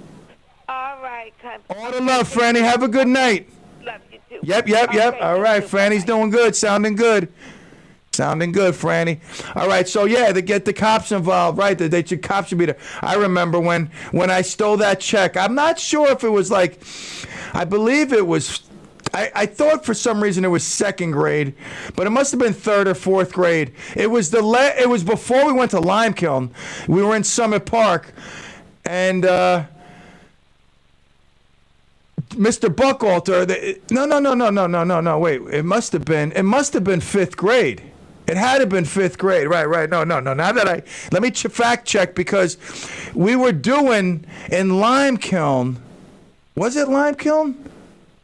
All right, Clem. All the love, Franny. Have a good night. Love you too. Yep. All right, Franny's doing good. Sounding good. Sounding good, Franny. All right, so yeah, they get the cops involved, right? The cops should be there. I remember when I stole that check. I'm not sure if it was like, I believe it was, I thought for some reason it was second grade, but it must have been third or fourth grade. It was it was before we went to Limekiln. We were in Summit Park, and Mr. Buckalter. No. Wait, it must have been fifth grade. It had to have been fifth grade. Right. No. Now that let me fact check, because we were doing in Limekiln. Was it Limekiln?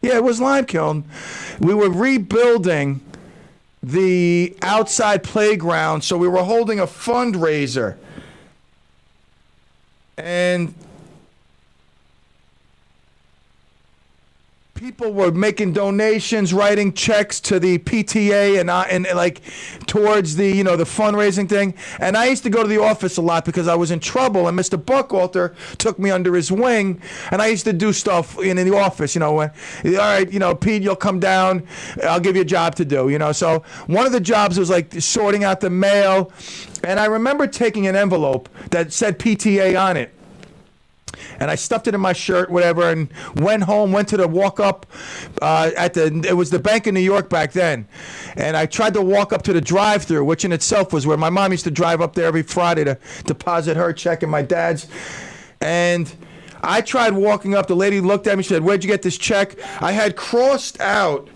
Yeah, it was Limekiln. We were rebuilding the outside playground, so we were holding a fundraiser. And people were making donations, writing checks to the PTA and like towards the the fundraising thing. And I used to go to the office a lot because I was in trouble, and Mr. Buckalter took me under his wing, and I used to do stuff in the office. When, all right, Pete, you'll come down, I'll give you a job to do. So one of the jobs was like sorting out the mail, and I remember taking an envelope that said PTA on it. And I stuffed it in my shirt, whatever, and went home, went to the walk-up it was the Bank of New York back then. And I tried to walk up to the drive-thru, which in itself was where my mom used to drive up there every Friday to deposit her check and my dad's. And I tried walking up. The lady looked at me. She said, "Where'd you get this check?" I had crossed out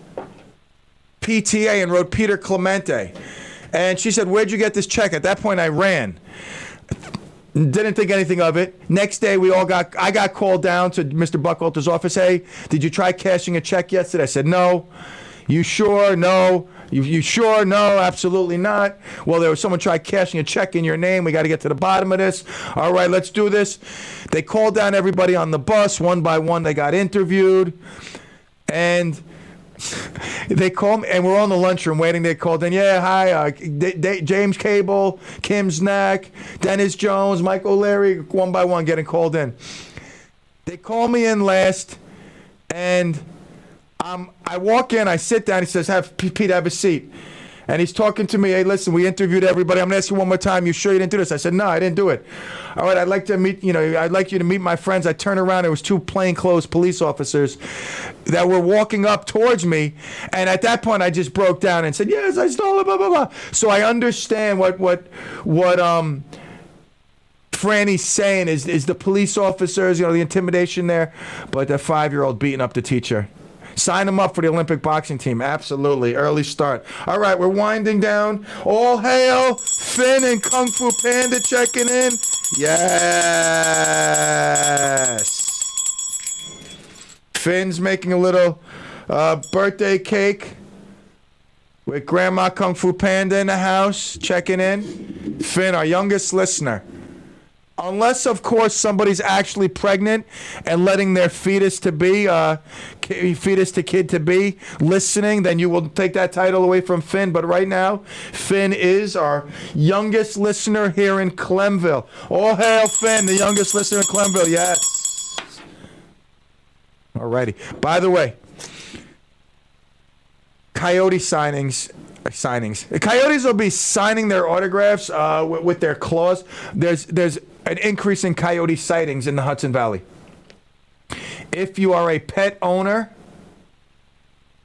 PTA and wrote Peter Clemente. And she said, "Where'd you get this check?" At that point, I ran. Didn't think anything of it. Next day, I got called down to Mr. Buckalter's office. "Hey, did you try cashing a check yesterday?" I said, "No." "You sure?" "No." You sure?" "No, absolutely not." "Well, there was someone tried cashing a check in your name. We got to get to the bottom of this." "All right, let's do this." They called down everybody on the bus. One by one, they got interviewed. And they called me, and we're all in the lunchroom waiting. They called in. "Yeah, hi, James Cable, Kim Snack, Dennis Jones, Mike O'Leary," one by one getting called in. They call me in last, and I walk in, I sit down. He says, "Pete, have a seat." And he's talking to me. "Hey, listen, we interviewed everybody. I'm going to ask you one more time. You sure you didn't do this?" I said, "No, I didn't do it." "All right, I'd like you to meet my friends." I turn around. There was two plainclothes police officers that were walking up towards me. And at that point, I just broke down and said, "Yes, I stole it, blah, blah, blah." So I understand what Franny's saying is the police officers, the intimidation there. But the 5-year-old beating up the teacher. Sign him up for the Olympic boxing team. Absolutely. Early start. All right, we're winding down. All hail Finn and Kung Fu Panda checking in. Yes. Finn's making a little birthday cake with Grandma Kung Fu Panda in the house checking in. Finn, our youngest listener. Unless, of course, somebody's actually pregnant and letting their fetus to kid to be listening, then you will take that title away from Finn. But right now, Finn is our youngest listener here in Clemville. All hail Finn, the youngest listener in Clemville. Yes. Alrighty. By the way, Coyote signings. The Coyotes will be signing their autographs with their claws. There's an increase in coyote sightings in the Hudson Valley. if you are a pet owner,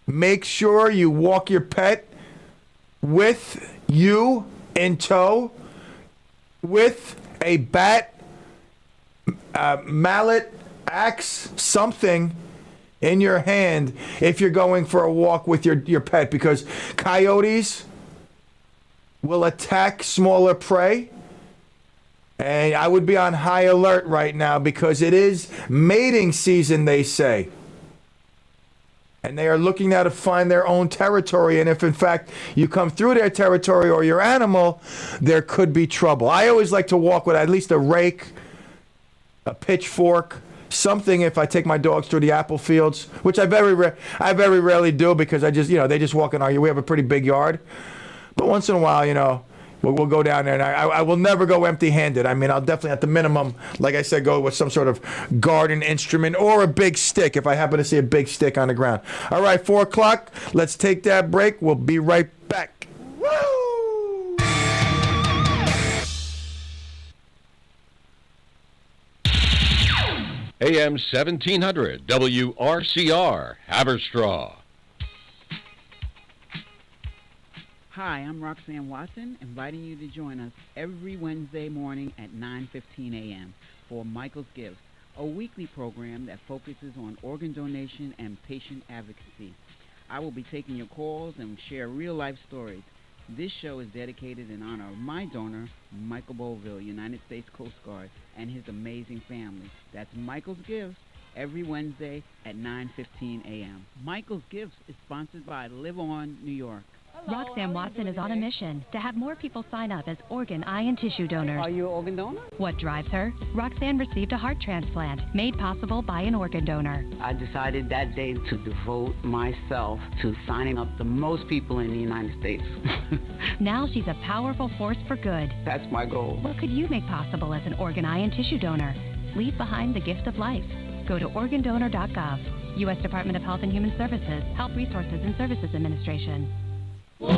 make sure you walk your pet with you in tow with a bat, mallet, axe, something in your hand if you're going for a walk with your pet, because coyotes will attack smaller prey. And I would be on high alert right now because it is mating season, they say. And they are looking now to find their own territory. And if, in fact, you come through their territory or your animal, there could be trouble. I always like to walk with at least a rake, a pitchfork, something if I take my dogs through the apple fields, which I very rarely do because I just, they just walk in our yard. We have a pretty big yard. But once in a while, we'll go down there, and I will never go empty-handed. I mean, I'll definitely, at the minimum, like I said, go with some sort of garden instrument or a big stick if I happen to see a big stick on the ground. All right, 4 o'clock. Let's take that break. We'll be right back. Woo! AM 1700 WRCR Haverstraw. Hi, I'm Roxanne Watson, inviting you to join us every Wednesday morning at 9:15 a.m. for Michael's Gifts, a weekly program that focuses on organ donation and patient advocacy. I will be taking your calls and share real-life stories. This show is dedicated in honor of my donor, Michael Boville, United States Coast Guard, and his amazing family. That's Michael's Gifts, every Wednesday at 9:15 a.m. Michael's Gifts is sponsored by Live On New York. Roxanne Watson is on a mission to have more people sign up as organ, eye, and tissue donors. Are you an organ donor? What drives her? Roxanne received a heart transplant made possible by an organ donor. I decided that day to devote myself to signing up the most people in the United States. Now she's a powerful force for good. That's my goal. What could you make possible as an organ, eye, and tissue donor? Leave behind the gift of life. Go to organdonor.gov. U.S. Department of Health and Human Services, Health Resources and Services Administration. You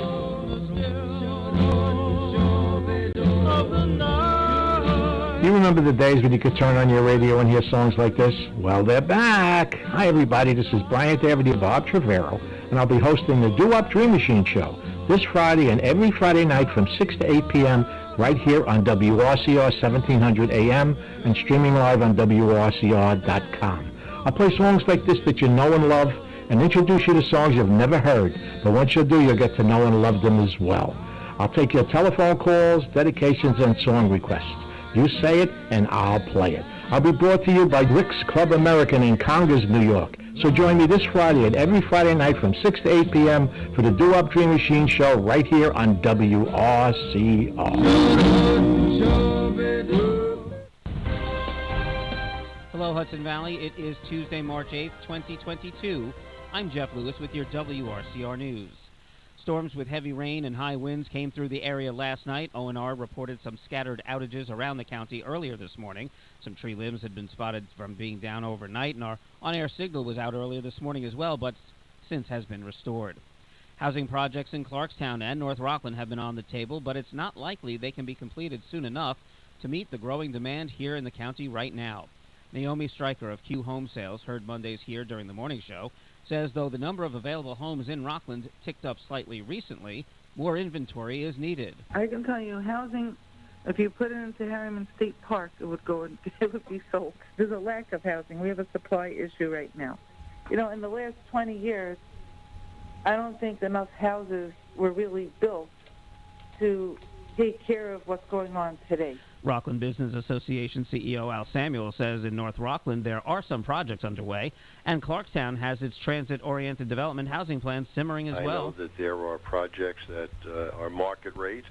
remember the days when you could turn on your radio and hear songs like this? Well, they're back. Hi, everybody. This is Bryant David Bob Trevero, and I'll be hosting the Do-Up Dream Machine Show this Friday and every Friday night from 6 to 8 p.m. right here on WRCR 1700 AM and streaming live on WRCR.com. I'll play songs like this that you know and love, and introduce you to songs you've never heard. But once you do, you'll get to know and love them as well. I'll take your telephone calls, dedications, and song requests. You say it, and I'll play it. I'll be brought to you by Rick's Club American in Congers, New York. So join me this Friday and every Friday night from 6 to 8 p.m. for the Do-Up Dream Machine Show right here on WRCR. Hello, Hudson Valley. It is Tuesday, March 8th, 2022. I'm Jeff Lewis with your WRCR News. Storms with heavy rain and high winds came through the area last night. ONR reported some scattered outages around the county earlier this morning. Some tree limbs had been spotted from being down overnight, and our on-air signal was out earlier this morning as well, but since has been restored. Housing projects in Clarkstown and North Rockland have been on the table, but it's not likely they can be completed soon enough to meet the growing demand here in the county right now. Naomi Stryker of Q Home Sales, heard Mondays here during the morning show, says though the number of available homes in Rockland ticked up slightly recently, more inventory is needed. I can tell you, housing, if you put it into Harriman State Park, it would be sold. There's a lack of housing. We have a supply issue right now. In the last 20 years, I don't think enough houses were really built to take care of what's going on today. Rockland Business Association CEO Al Samuel says in North Rockland there are some projects underway, and Clarkstown has its transit-oriented development housing plan simmering as well. I know that there are projects that are market rate,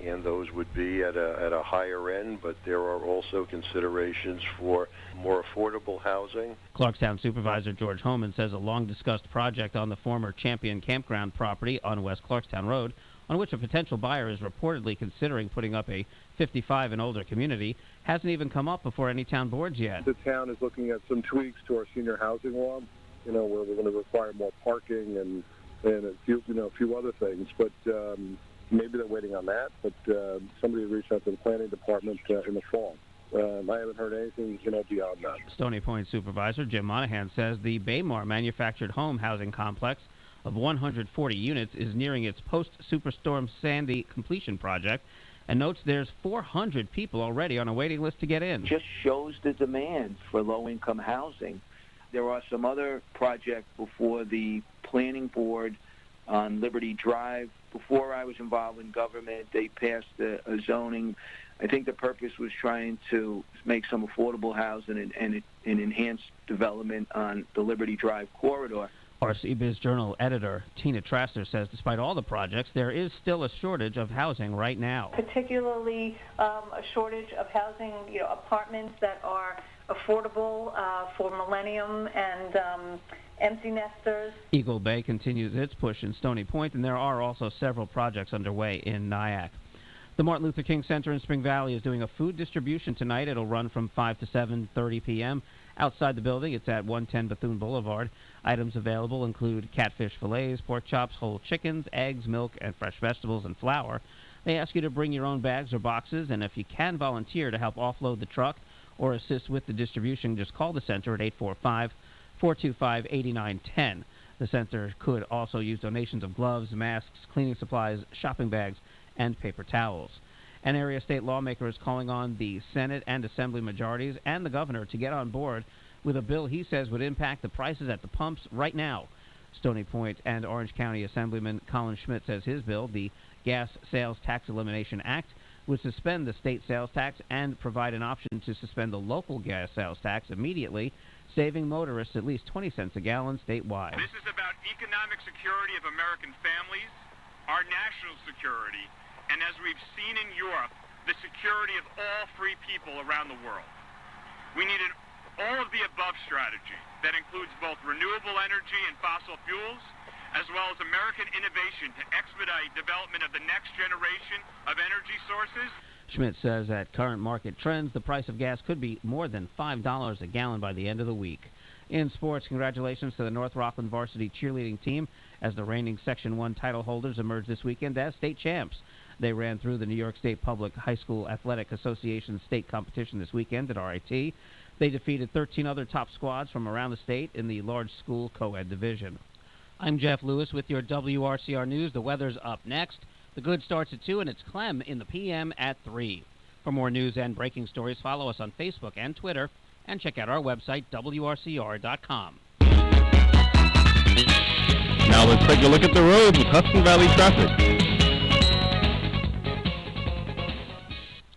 and those would be at a higher end, but there are also considerations for more affordable housing. Clarkstown Supervisor George Homan says a long-discussed project on the former Champion Campground property on West Clarkstown Road, on which a potential buyer is reportedly considering putting up a 55 and older community, hasn't even come up before any town boards yet. The town is looking at some tweaks to our senior housing law, where we're going to require more parking and a few other things. But maybe they're waiting on that. But somebody reached out to the planning department in the fall. I haven't heard anything, beyond that. Stony Point Supervisor Jim Monahan says the Baymar manufactured home housing complex of 140 units is nearing its post-Superstorm Sandy completion project, and notes there's 400 people already on a waiting list to get in. Just shows the demand for low-income housing. There are some other projects before the planning board on Liberty Drive. Before I was involved in government, they passed a zoning. I think the purpose was trying to make some affordable housing and enhance development on the Liberty Drive corridor. RC Biz Journal editor Tina Trasser says despite all the projects, there is still a shortage of housing right now. Particularly a shortage of housing, apartments that are affordable for millennium and empty nesters. Eagle Bay continues its push in Stony Point, and there are also several projects underway in Nyack. The Martin Luther King Center in Spring Valley is doing a food distribution tonight. It'll run from 5 to 7:30 p.m. Outside the building, it's at 110 Bethune Boulevard. Items available include catfish fillets, pork chops, whole chickens, eggs, milk, and fresh vegetables and flour. They ask you to bring your own bags or boxes, and if you can volunteer to help offload the truck or assist with the distribution, just call the center at 845-425-8910. The center could also use donations of gloves, masks, cleaning supplies, shopping bags, and paper towels. An area state lawmaker is calling on the Senate and Assembly majorities and the governor to get on board with a bill he says would impact the prices at the pumps right now. Stony Point and Orange County Assemblyman Colin Schmidt says his bill, the Gas Sales Tax Elimination Act, would suspend the state sales tax and provide an option to suspend the local gas sales tax immediately, saving motorists at least 20 cents a gallon statewide. This is about economic security of American families, our national security, and as we've seen in Europe, the security of all free people around the world. We need an all-of-the-above strategy that includes both renewable energy and fossil fuels, as well as American innovation to expedite development of the next generation of energy sources. Schmidt says at current market trends, the price of gas could be more than $5 a gallon by the end of the week. In sports, congratulations to the North Rockland varsity cheerleading team as the reigning Section 1 title holders emerged this weekend as state champs. They ran through the New York State Public High School Athletic Association state competition this weekend at RIT. They defeated 13 other top squads from around the state in the large school co-ed division. I'm Jeff Lewis with your WRCR News. The weather's up next. The good starts at 2, and it's Clem in the PM at 3. For more news and breaking stories, follow us on Facebook and Twitter, and check out our website, WRCR.com. Now let's take a look at the roads with Hudson Valley traffic.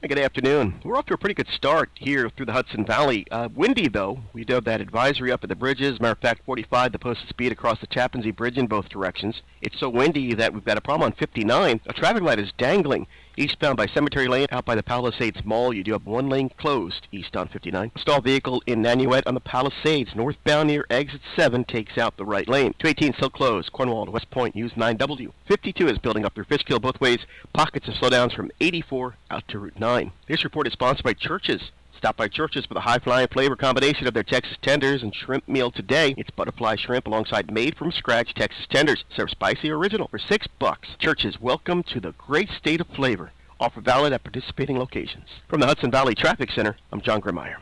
Good afternoon. We're off to a pretty good start here through the Hudson Valley. Windy, though. We do have that advisory up at the bridges. Matter of fact, 45, the posted speed across the Tappan Zee Bridge in both directions. It's so windy that we've got a problem on 59. A traffic light is dangling eastbound by Cemetery Lane out by the Palisades Mall. You do have one lane closed east on 59. Stalled vehicle in Nanuet on the Palisades. Northbound near exit 7 takes out the right lane. 218 still closed. Cornwall to West Point, use 9W. 52 is building up through Fishkill both ways. Pockets of slowdowns from 84 out to Route 9. This report is sponsored by Churches. Stop by Churches for the high-flying flavor combination of their Texas tenders and shrimp meal today. It's butterfly shrimp alongside made-from-scratch Texas tenders. Served spicy original for $6. Churches, welcome to the great state of flavor. Offer valid at participating locations. From the Hudson Valley Traffic Center, I'm John Grimmeyer.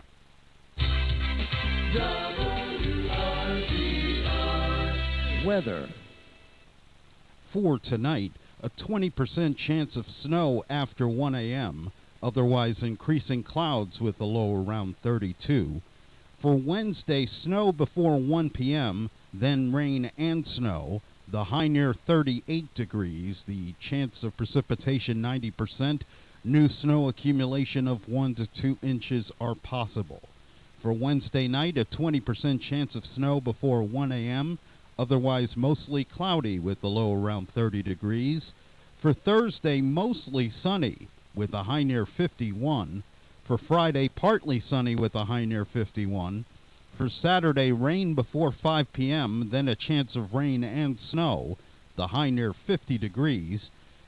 Weather. For tonight, a 20% chance of snow after 1 a.m., otherwise increasing clouds with a low around 32. For Wednesday, snow before 1 p.m., then rain and snow, the high near 38 degrees, the chance of precipitation 90%, new snow accumulation of 1 to 2 inches are possible. For Wednesday night, a 20% chance of snow before 1 a.m., otherwise mostly cloudy with a low around 30 degrees. For Thursday, mostly sunny with a high near 51. For Friday, partly sunny with a high near 51. For Saturday, rain before 5 p.m., then a chance of rain and snow, the high near 50 degrees.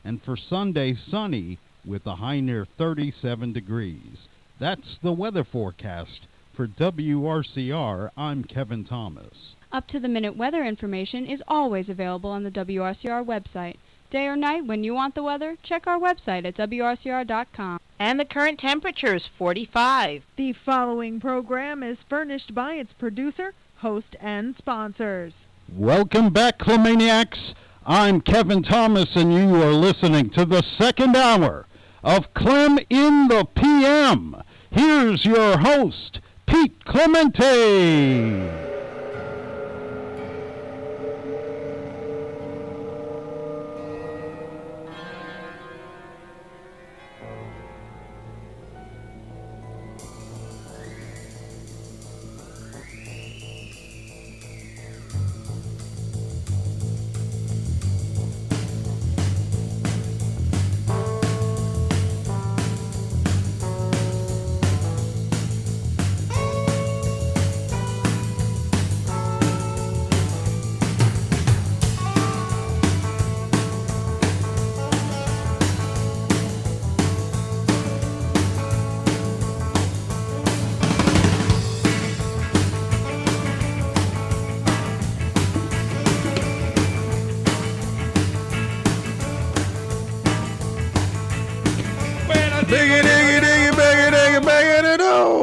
And for Sunday, sunny with a high near 37 degrees. That's the weather forecast. For WRCR, I'm Kevin Thomas. Up-to-the-minute weather information is always available on the WRCR website. Day or night, when you want the weather, check our website at WRCR.com. And the current temperature is 45. The following program is furnished by its producer, host, and sponsors. Welcome back, Clemaniacs. I'm Kevin Thomas, and you are listening to the second hour of Clem in the PM. Here's your host, Pete Clemente.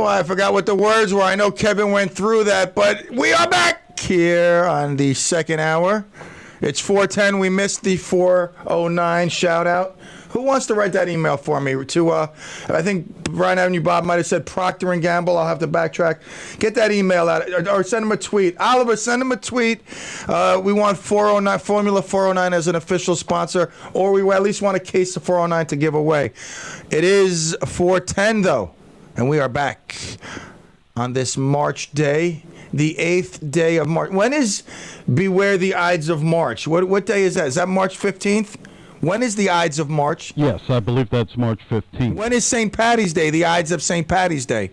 I forgot what the words were. I know Kevin went through that, but we are back here on the second hour. It's 4:10. We missed the 4:09 shout out. Who wants to write that email for me? To I think Brian Avenue Bob might have said Procter and Gamble. I'll have to backtrack. Get that email out, or send him a tweet. Oliver, send him a tweet. We want 409 Formula 409 as an official sponsor, or we at least want a case of 409 to give away. It is 4:10 though, and we are back on this March day, the 8th day of March. When is Beware the Ides of March? What day is that? Is that March 15th? When is the Ides of March? Yes, I believe that's March 15th. When is St. Patty's Day, the Ides of St. Patty's Day?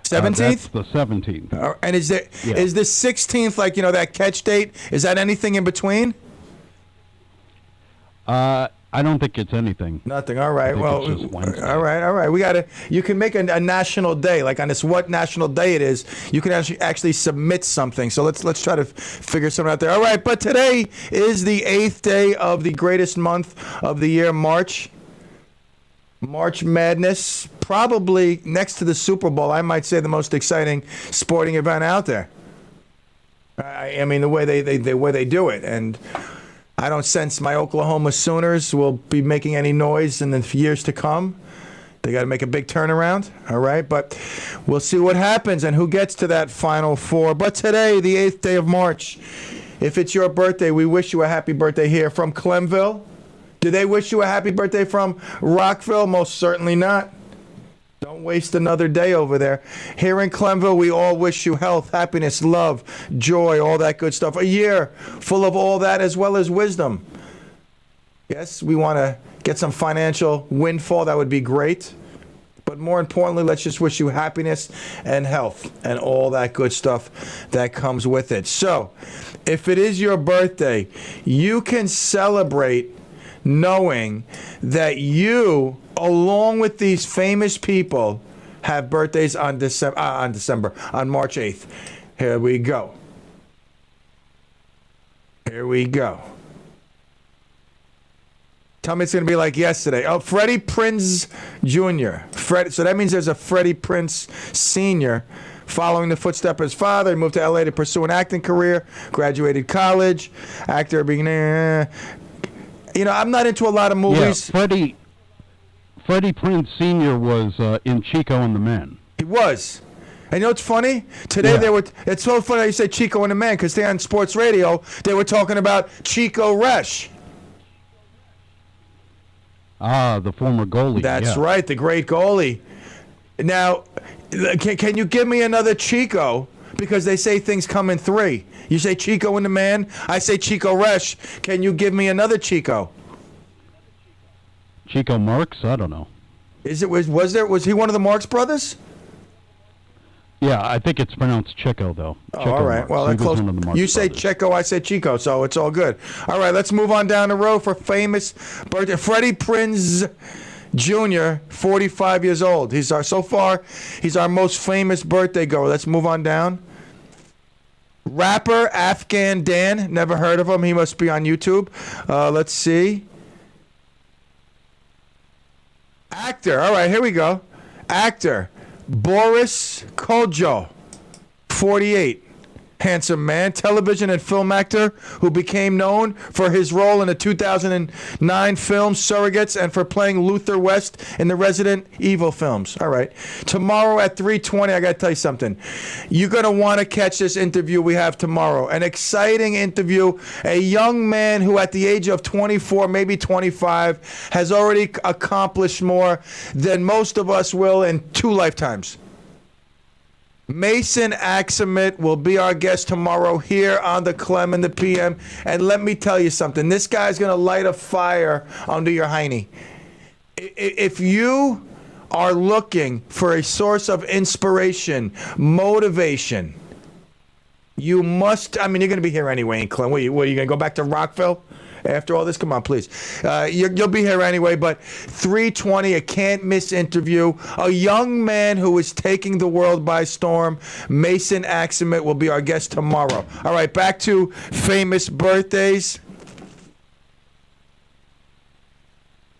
17th? That's the 17th. And is the 16th, like, that catch date? Is that anything in between? I don't think it's anything. Nothing. All right. Well, it's just Wednesday. all right. You can make a national day, like on this what national day it is. You can actually submit something. So let's try to figure something out there. All right. But today is the 8th day of the greatest month of the year, March. March Madness, probably next to the Super Bowl, I might say the most exciting sporting event out there. I mean, the way they do it, and I don't sense my Oklahoma Sooners will be making any noise in the years to come. They got to make a big turnaround, all right? But we'll see what happens and who gets to that Final Four. But today, the 8th day of March, if it's your birthday, we wish you a happy birthday here from Clemville. Do they wish you a happy birthday from Rockville? Most certainly not. Don't waste another day over there. Here in Clemville, we all wish you health, happiness, love, joy, all that good stuff. A year full of all that as well as wisdom. Yes, we want to get some financial windfall. That would be great. But more importantly, let's just wish you happiness and health and all that good stuff that comes with it. So, if it is your birthday, you can celebrate knowing that you, along with these famous people, have birthdays on March 8th. Here we go. Tell me it's going to be like yesterday. Oh, Freddie Prinze Jr. So that means there's a Freddie Prinze Sr. Following the footsteps of his father, he moved to L.A. to pursue an acting career, graduated college, actor being... I'm not into a lot of movies. Yeah, Freddie Prinze Sr. was in Chico and the Men. He was. And you know what's funny? Today it's so funny how you say Chico and the Men, because today on sports radio, they were talking about Chico Resch. Ah, the former goalie. That's right, the great goalie. Now, can you give me another Chico? Because they say things come in three. You say Chico and the Man, I say Chico Resch. Can you give me another Chico? Chico Marx? I don't know. Was he one of the Marx brothers? Yeah, I think it's pronounced Chico, though. Oh, all right. Well, that's close. You say Chico, I say Chico, so it's all good. All right, let's move on down the road for famous birthday. Freddie Prinze Jr., 45 years old. He's our most famous birthday goer. Let's move on down. Rapper Afghan Dan. Never heard of him. He must be on YouTube. Let's see. Actor. All right, here we go. Actor Boris Kodjo, 48. Handsome man, television and film actor who became known for his role in the 2009 film Surrogates and for playing Luther West in the Resident Evil films. All right. Tomorrow at 3:20, I got to tell you something. You're going to want to catch this interview we have tomorrow. An exciting interview. A young man who at the age of 24, maybe 25, has already accomplished more than most of us will in 2 lifetimes. Mason Axamit will be our guest tomorrow here on the Clem and the PM. And let me tell you something. This guy's going to light a fire under your hiney. If you are looking for a source of inspiration, motivation, you must, I mean, you're going to be here anyway in Clem. What are you going to go back to Rockville? After all this, come on, please. You'll be here anyway, but 3:20, a can't-miss interview. A young man who is taking the world by storm, Mason Axamit, will be our guest tomorrow. All right, back to famous birthdays.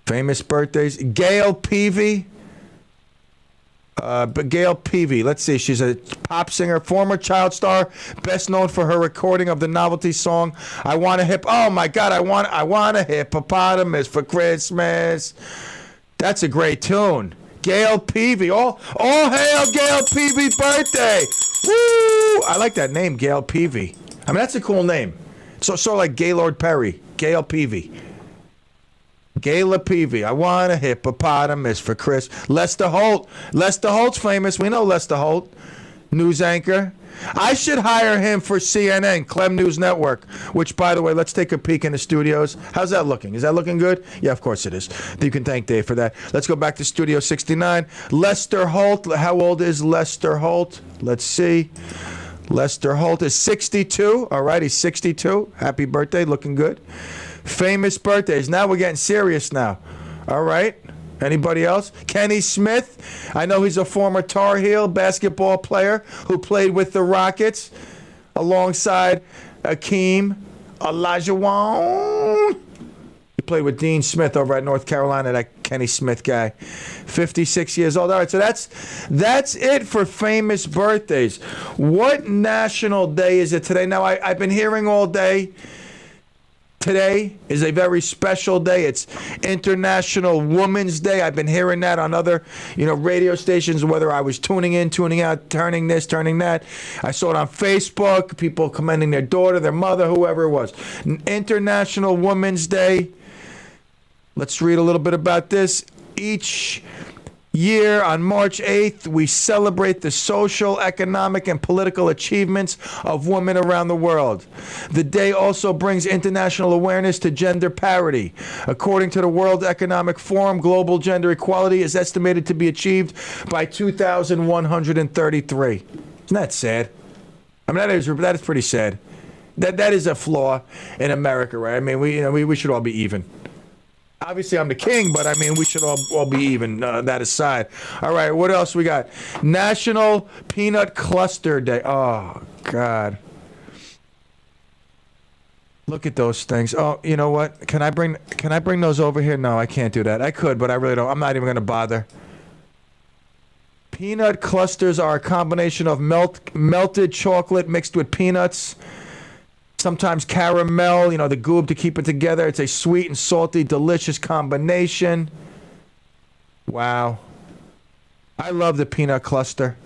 Famous birthdays. Gail Peavy. Gail Peavy, let's see, she's a pop singer, former child star, best known for her recording of the novelty song I Want a oh my God, I want a hippopotamus for Christmas. That's a great tune. Gail Peavy, all hail Gail Peavy's birthday. Woo! I like that name, Gail Peavy. I mean, that's a cool name. So like Gaylord Perry, Gail Peavy. Gayla Peavy, I want a hippopotamus for Chris. Lester Holt. Lester Holt's famous. We know Lester Holt, news anchor. I should hire him for CNN, Clem News Network, which, by the way, let's take a peek in the studios. How's that looking? Is that looking good? Yeah, of course it is. You can thank Dave for that. Let's go back to Studio 69. Lester Holt. How old is Lester Holt? Let's see. Lester Holt is 62. All right, he's 62. Happy birthday. Looking good. Famous birthdays. Now we're getting serious now. All right. Anybody else? Kenny Smith. I know he's a former Tar Heel basketball player who played with the Rockets alongside Akeem Olajuwon. He played with Dean Smith over at North Carolina, that Kenny Smith guy. 56 years old. All right, so that's it for famous birthdays. What national day is it today? Now, I've been hearing all day. Today is a very special day. It's International Women's Day. I've been hearing that on other, radio stations, whether I was tuning in, tuning out, turning this, turning that. I saw it on Facebook, people commending their daughter, their mother, whoever it was. International Women's Day. Let's read a little bit about this. Each year on March 8th, we celebrate the social, economic, and political achievements of women around the world. The day also brings international awareness to gender parity. According to the World Economic Forum, global gender equality is estimated to be achieved by 2133. Isn't that sad? I mean, that is pretty sad. That is a flaw in America, right? I mean, we should all be even. Obviously, I'm the king, but I mean, we should all be even, that aside. All right, what else we got? National Peanut Cluster Day. Oh, God. Look at those things. Oh, you know what? Can I bring those over here? No, I can't do that. I could, but I really don't. I'm not even going to bother. Peanut clusters are a combination of melted chocolate mixed with peanuts. Sometimes caramel, the goob to keep it together. It's a sweet and salty, delicious combination. Wow. I love the peanut cluster.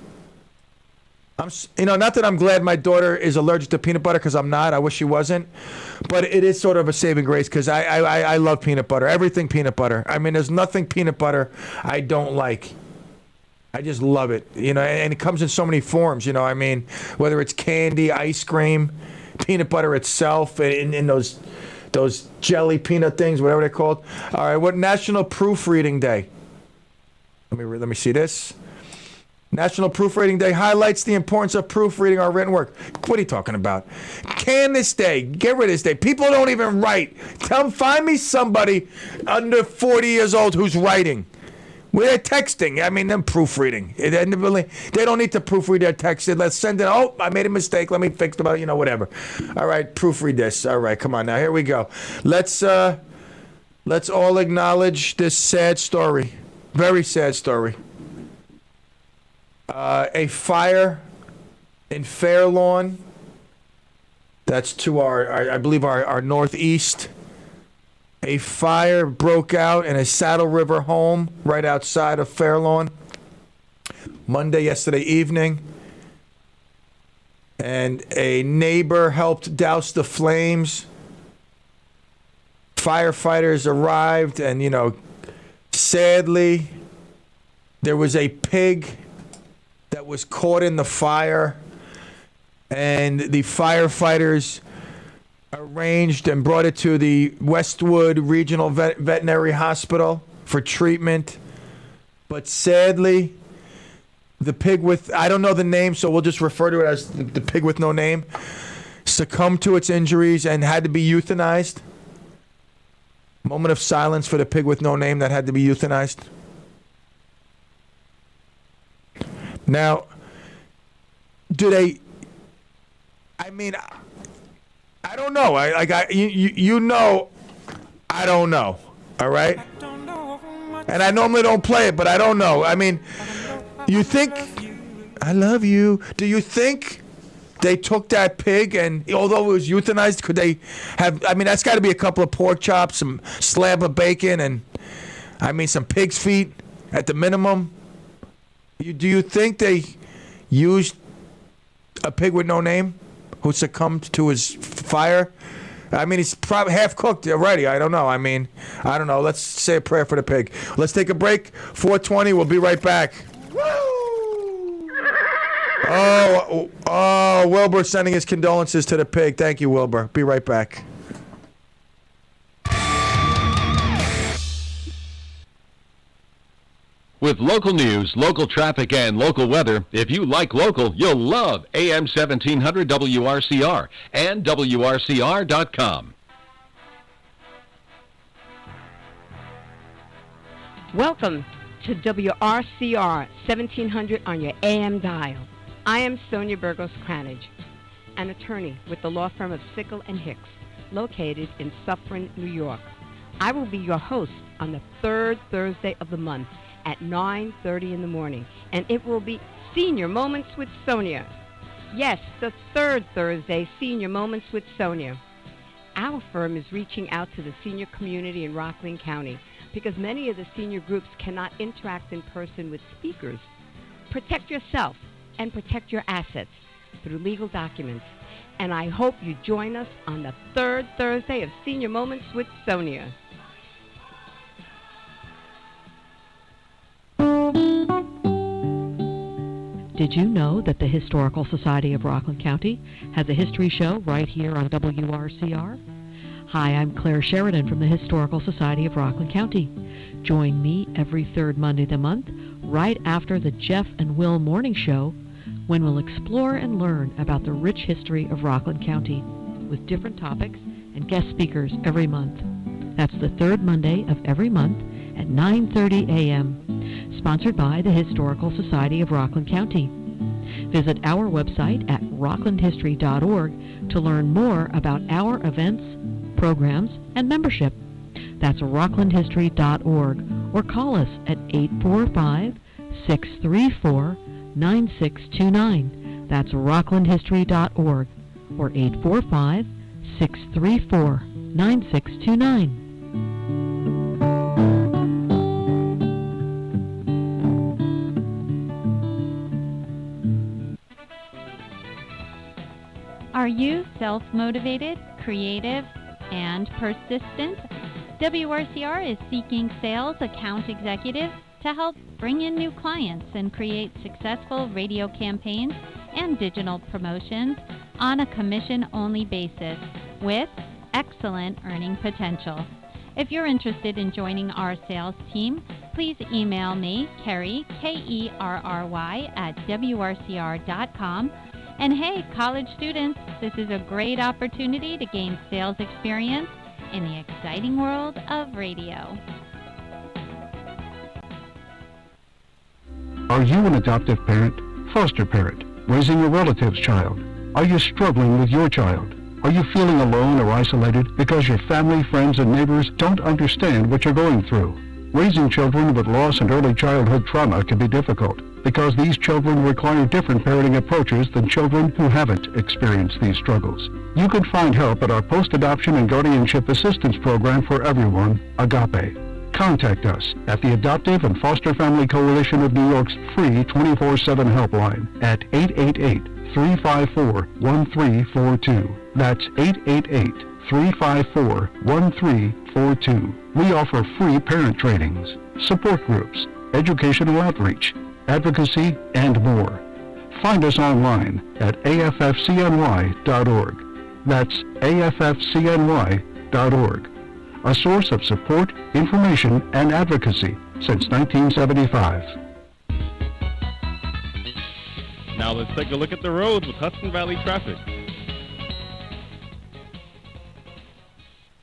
Not that I'm glad my daughter is allergic to peanut butter, because I'm not. I wish she wasn't. But it is sort of a saving grace, because I love peanut butter. Everything peanut butter. I mean, there's nothing peanut butter I don't like. I just love it. And it comes in so many forms, I mean, whether it's candy, ice cream, peanut butter itself, in those jelly peanut things, whatever they're called. All right, what National Proofreading Day? Let me see this. National Proofreading Day highlights the importance of proofreading our written work. What are you talking about? Can this day? Get rid of this day. People don't even write. Find me somebody under 40 years old who's writing. Well, they're texting. I mean, they're proofreading. They don't need to proofread their text. Let's send it. Oh, I made a mistake. Let me fix it. Whatever. All right, proofread this. All right, come on now. Here we go. Let's all acknowledge this sad story. Very sad story. A fire in Fairlawn. That's to I believe our northeast. A fire broke out in a Saddle River home right outside of Fairlawn yesterday evening. And a neighbor helped douse the flames. Firefighters arrived, and, sadly, there was a pig that was caught in the fire. And the firefighters arranged and brought it to the Westwood Regional Veterinary Hospital for treatment. But sadly, the pig I don't know the name, so we'll just refer to it as the pig with no name, succumbed to its injuries and had to be euthanized. Moment of silence for the pig with no name that had to be euthanized. Now, I don't know. I don't know. All right? And I normally don't play it, but I don't know. I mean, you think... I love you. Do you think they took that pig and, although it was euthanized, could they have... I mean, that's got to be a couple of pork chops, some slab of bacon, and, some pig's feet at the minimum. Do you think they used a pig with no name who succumbed to his fire? He's probably half cooked already. I don't know. I don't know. Let's say a prayer for the pig. Let's take a break. 4:20. We'll be right back. Oh, Wilbur sending his condolences to the pig. Thank you, Wilbur. Be right back. With local news, local traffic, and local weather, if you like local, you'll love AM 1700 WRCR and WRCR.com. Welcome to WRCR 1700 on your AM dial. I am Sonia Burgos Cranage, an attorney with the law firm of Sickle and Hicks, located in Suffern, New York. I will be your host on the third Thursday of the month at 9:30 in the morning, and it will be Senior Moments with Sonia. Yes, the third Thursday, Senior Moments with Sonia. Our firm is reaching out to the senior community in Rockland County because many of the senior groups cannot interact in person with speakers. Protect yourself and protect your assets through legal documents, and I hope you join us on the third Thursday of Senior Moments with Sonia. Did you know that the Historical Society of Rockland County has a history show right here on WRCR? Hi, I'm Claire Sheridan from the Historical Society of Rockland County. Join me every third Monday of the month, right after the Jeff and Will Morning Show, when we'll explore and learn about the rich history of Rockland County with different topics and guest speakers every month. That's the third Monday of every month at 9:30 a.m., sponsored by the Historical Society of Rockland County. Visit our website at rocklandhistory.org to learn more about our events, programs, and membership. That's rocklandhistory.org, or call us at 845-634-9629. That's rocklandhistory.org, or 845-634-9629. Are you self-motivated, creative, and persistent? WRCR is seeking sales account executives to help bring in new clients and create successful radio campaigns and digital promotions on a commission-only basis with excellent earning potential. If you're interested in joining our sales team, please email me, Kerry, Kerry, at WRCR.com. And hey, college students, this is a great opportunity to gain sales experience in the exciting world of radio. Are you an adoptive parent, foster parent, raising a relative's child? Are you struggling with your child? Are you feeling alone or isolated because your family, friends, and neighbors don't understand what you're going through? Raising children with loss and early childhood trauma can be difficult because these children require different parenting approaches than children who haven't experienced these struggles. You can find help at our Post-Adoption and Guardianship Assistance Program for Everyone, AGAPE. Contact us at the Adoptive and Foster Family Coalition of New York's free 24/7 helpline at 888-354-1342. That's 888-354-1342. We offer free parent trainings, support groups, educational outreach, advocacy, and more. Find us online at affcny.org. That's affcny.org. A source of support, information, and advocacy since 1975. Now let's take a look at the roads with Hudson Valley traffic.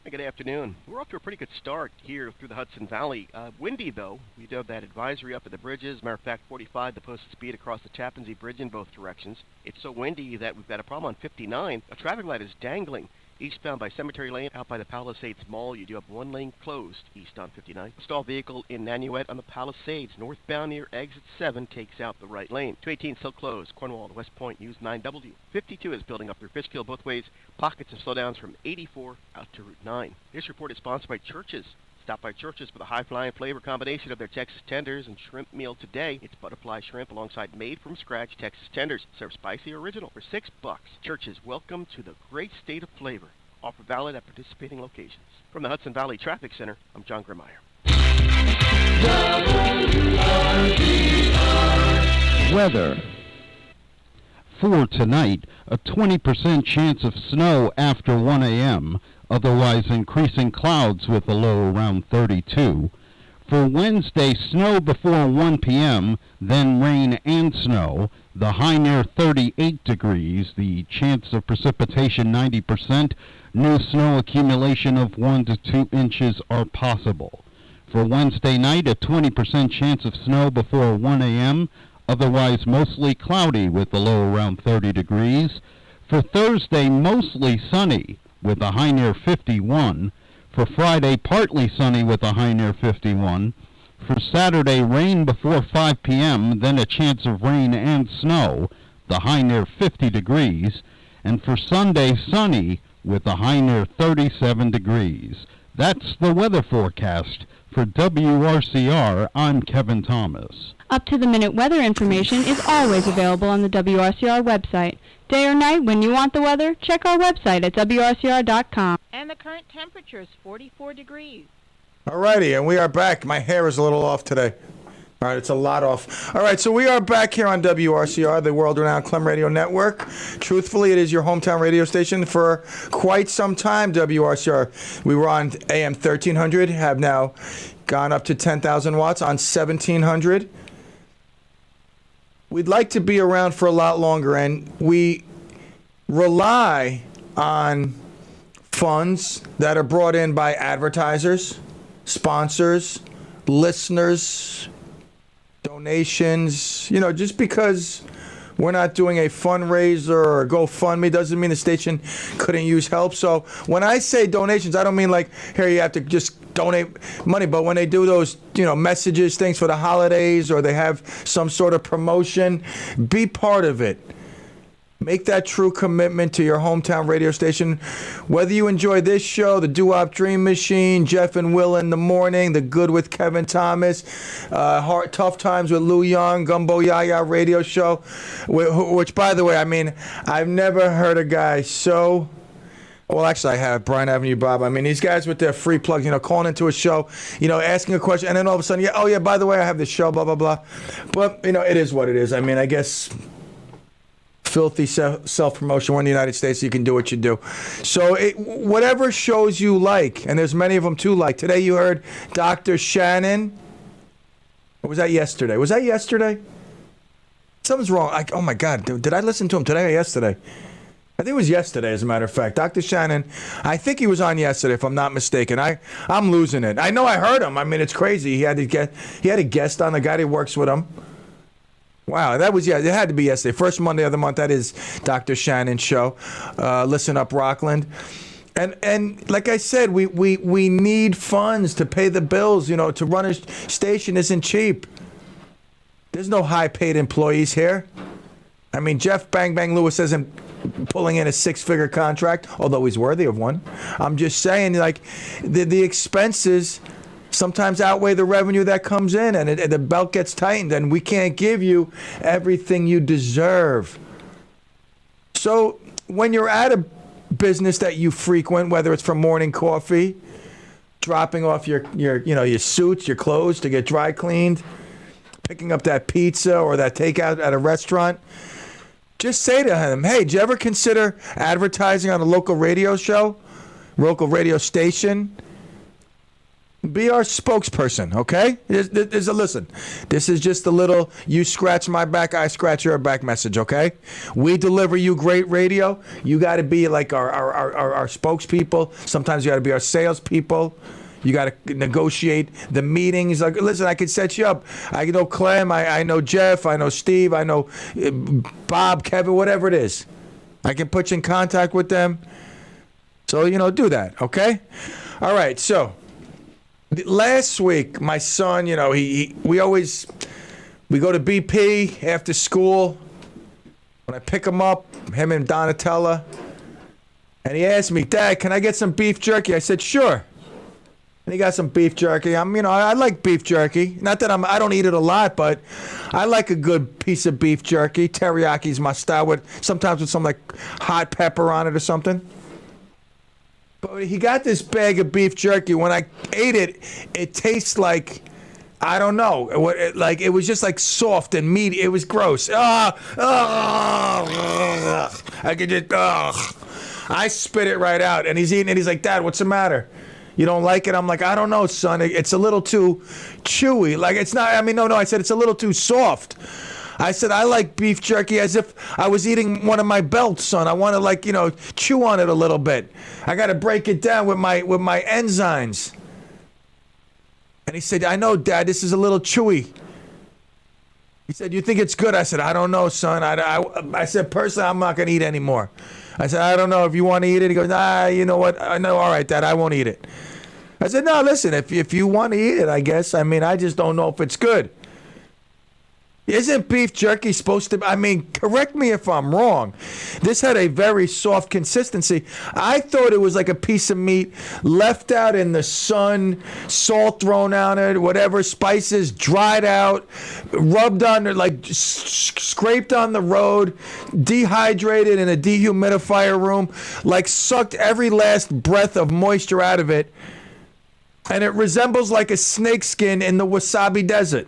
Good afternoon. We're off to a pretty good start here through the Hudson Valley. Windy, though. We do have that advisory up at the bridges. Matter of fact, 45, the posted speed across the Tappan Zee Bridge in both directions. It's so windy that we've got a problem on 59. A traffic light is dangling. Eastbound by Cemetery Lane, out by the Palisades Mall, you do have one lane closed east on 59. A stalled vehicle in Nanuet on the Palisades. Northbound near exit 7 takes out the right lane. 218 still closed. Cornwall to West Point, use 9W. 52 is building up through Fishkill both ways. Pockets of slowdowns from 84 out to Route 9. This report is sponsored by Churches. Stop by Churches for the high-flying flavor combination of their Texas tenders and shrimp meal today. It's butterfly shrimp alongside made-from-scratch Texas tenders. Served spicy original for $6. Churches, welcome to the great state of flavor. Offer valid at participating locations. From the Hudson Valley Traffic Center, I'm John Grimmeyer. Weather. For tonight, a 20% chance of snow after 1 a.m., otherwise increasing clouds with a low around 32. For Wednesday, snow before 1 p.m., then rain and snow, the high near 38 degrees, the chance of precipitation 90%, new snow accumulation of 1 to 2 inches are possible. For Wednesday night, a 20% chance of snow before 1 a.m., otherwise mostly cloudy with a low around 30 degrees. For Thursday, mostly sunny with a high near 51. For Friday, partly sunny with a high near 51. For Saturday, rain before 5 p.m., then a chance of rain and snow, the high near 50 degrees. And for Sunday, sunny with a high near 37 degrees. That's the weather forecast. For WRCR, I'm Kevin Thomas. Up-to-the-minute weather information is always available on the WRCR website. Day or night, when you want the weather, check our website at WRCR.com. And the current temperature is 44 degrees. Alrighty, and we are back. My hair is a little off today. All right, it's a lot off. All right, so we are back here on WRCR, the world-renowned Clem Radio Network. Truthfully, it is your hometown radio station for quite some time, WRCR. We were on AM 1300, have now gone up to 10,000 watts on 1700. We'd like to be around for a lot longer, and we rely on funds that are brought in by advertisers, sponsors, listeners, donations. You know, just because we're not doing a fundraiser or a GoFundMe doesn't mean the station couldn't use help. So when I say donations, I don't mean like, here you have to just donate money, but when they do those, you know, messages, things for the holidays, or they have some sort of promotion, be part of it. Make that true commitment to your hometown radio station. Whether you enjoy this show, the Doo-Wop Dream Machine, Jeff and Will in the Morning, The Good with Kevin Thomas, Tough Times with Lou Young, Gumbo Yaya radio show, which, by the way, I mean, I've never heard a guy so... Well, actually, I have. Brian Avenue Bob. I mean, these guys with their free plugs, you know, calling into a show, you know, asking a question, and then all of a sudden, yeah, oh, yeah, by the way, I have this show, blah, blah, blah. But, you know, it is what it is. I mean, I guess... filthy self-promotion. We're in the United States, so you can do what you do. So whatever shows you like, and there's many of them too like. Today you heard Dr. Shannon. Or was that yesterday? Was that yesterday? Something's wrong. Oh, my God. Did I listen to him today or yesterday? I think it was yesterday, as a matter of fact. Dr. Shannon, I think he was on yesterday, if I'm not mistaken. I'm losing it. I know I heard him. I mean, it's crazy. He had a guest on, the guy that works with him. Wow, that was, it had to be yesterday. First Monday of the month, that is Dr. Shannon's show. Listen Up Rockland. And like I said, we need funds to pay the bills. To run a station isn't cheap. There's no high-paid employees here. I mean, Jeff Bang Bang Lewis isn't pulling in a six-figure contract, although he's worthy of one. I'm just saying, like, the expenses sometimes outweigh the revenue that comes in, and the belt gets tightened, and we can't give you everything you deserve. So when you're at a business that you frequent, whether it's for morning coffee, dropping off your suits, your clothes to get dry cleaned, picking up that pizza or that takeout at a restaurant, just say to him, hey, did you ever consider advertising on a local radio show, local radio station? Be our spokesperson, okay? Listen, this is just a little you scratch my back, I scratch your back message, okay? We deliver you great radio. You got to be like our spokespeople. Sometimes you got to be our salespeople. You got to negotiate the meetings. Like, listen, I could set you up. I know Clem. I know Jeff. I know Steve. I know Bob, Kevin, whatever it is. I can put you in contact with them. So, do that, okay? All right, so last week, my son, we go to BP after school. When I pick him up, him and Donatella, and he asked me, Dad, can I get some beef jerky? I said, sure. And he got some beef jerky. I like beef jerky. Not that I don't eat it a lot, but I like a good piece of beef jerky. Teriyaki's my style, sometimes with some like hot pepper on it or something. But he got this bag of beef jerky. When I ate it, it tastes like, I don't know, it was just like soft and meaty. It was gross. I could just, I spit it right out. And he's eating it. He's like, Dad, what's the matter? You don't like it? I'm like, I don't know, son. It's a little too chewy. Like, it's not, no. I said, it's a little too soft. I said, I like beef jerky as if I was eating one of my belts, son. I want to, chew on it a little bit. I got to break it down with my enzymes. And he said, I know, Dad, this is a little chewy. He said, you think it's good? I said, I don't know, son. I said, personally, I'm not going to eat anymore. I said, I don't know if you want to eat it. He goes, you know what? I know, all right, Dad, I won't eat it. I said, no, listen, if you want to eat it, I guess. I just don't know if it's good. Isn't beef jerky supposed to, correct me if I'm wrong. This had a very soft consistency. I thought it was like a piece of meat left out in the sun, salt thrown on it, whatever, spices, dried out, rubbed on it, like scraped on the road, dehydrated in a dehumidifier room, like sucked every last breath of moisture out of it. And it resembles like a snake skin in the wasabi desert.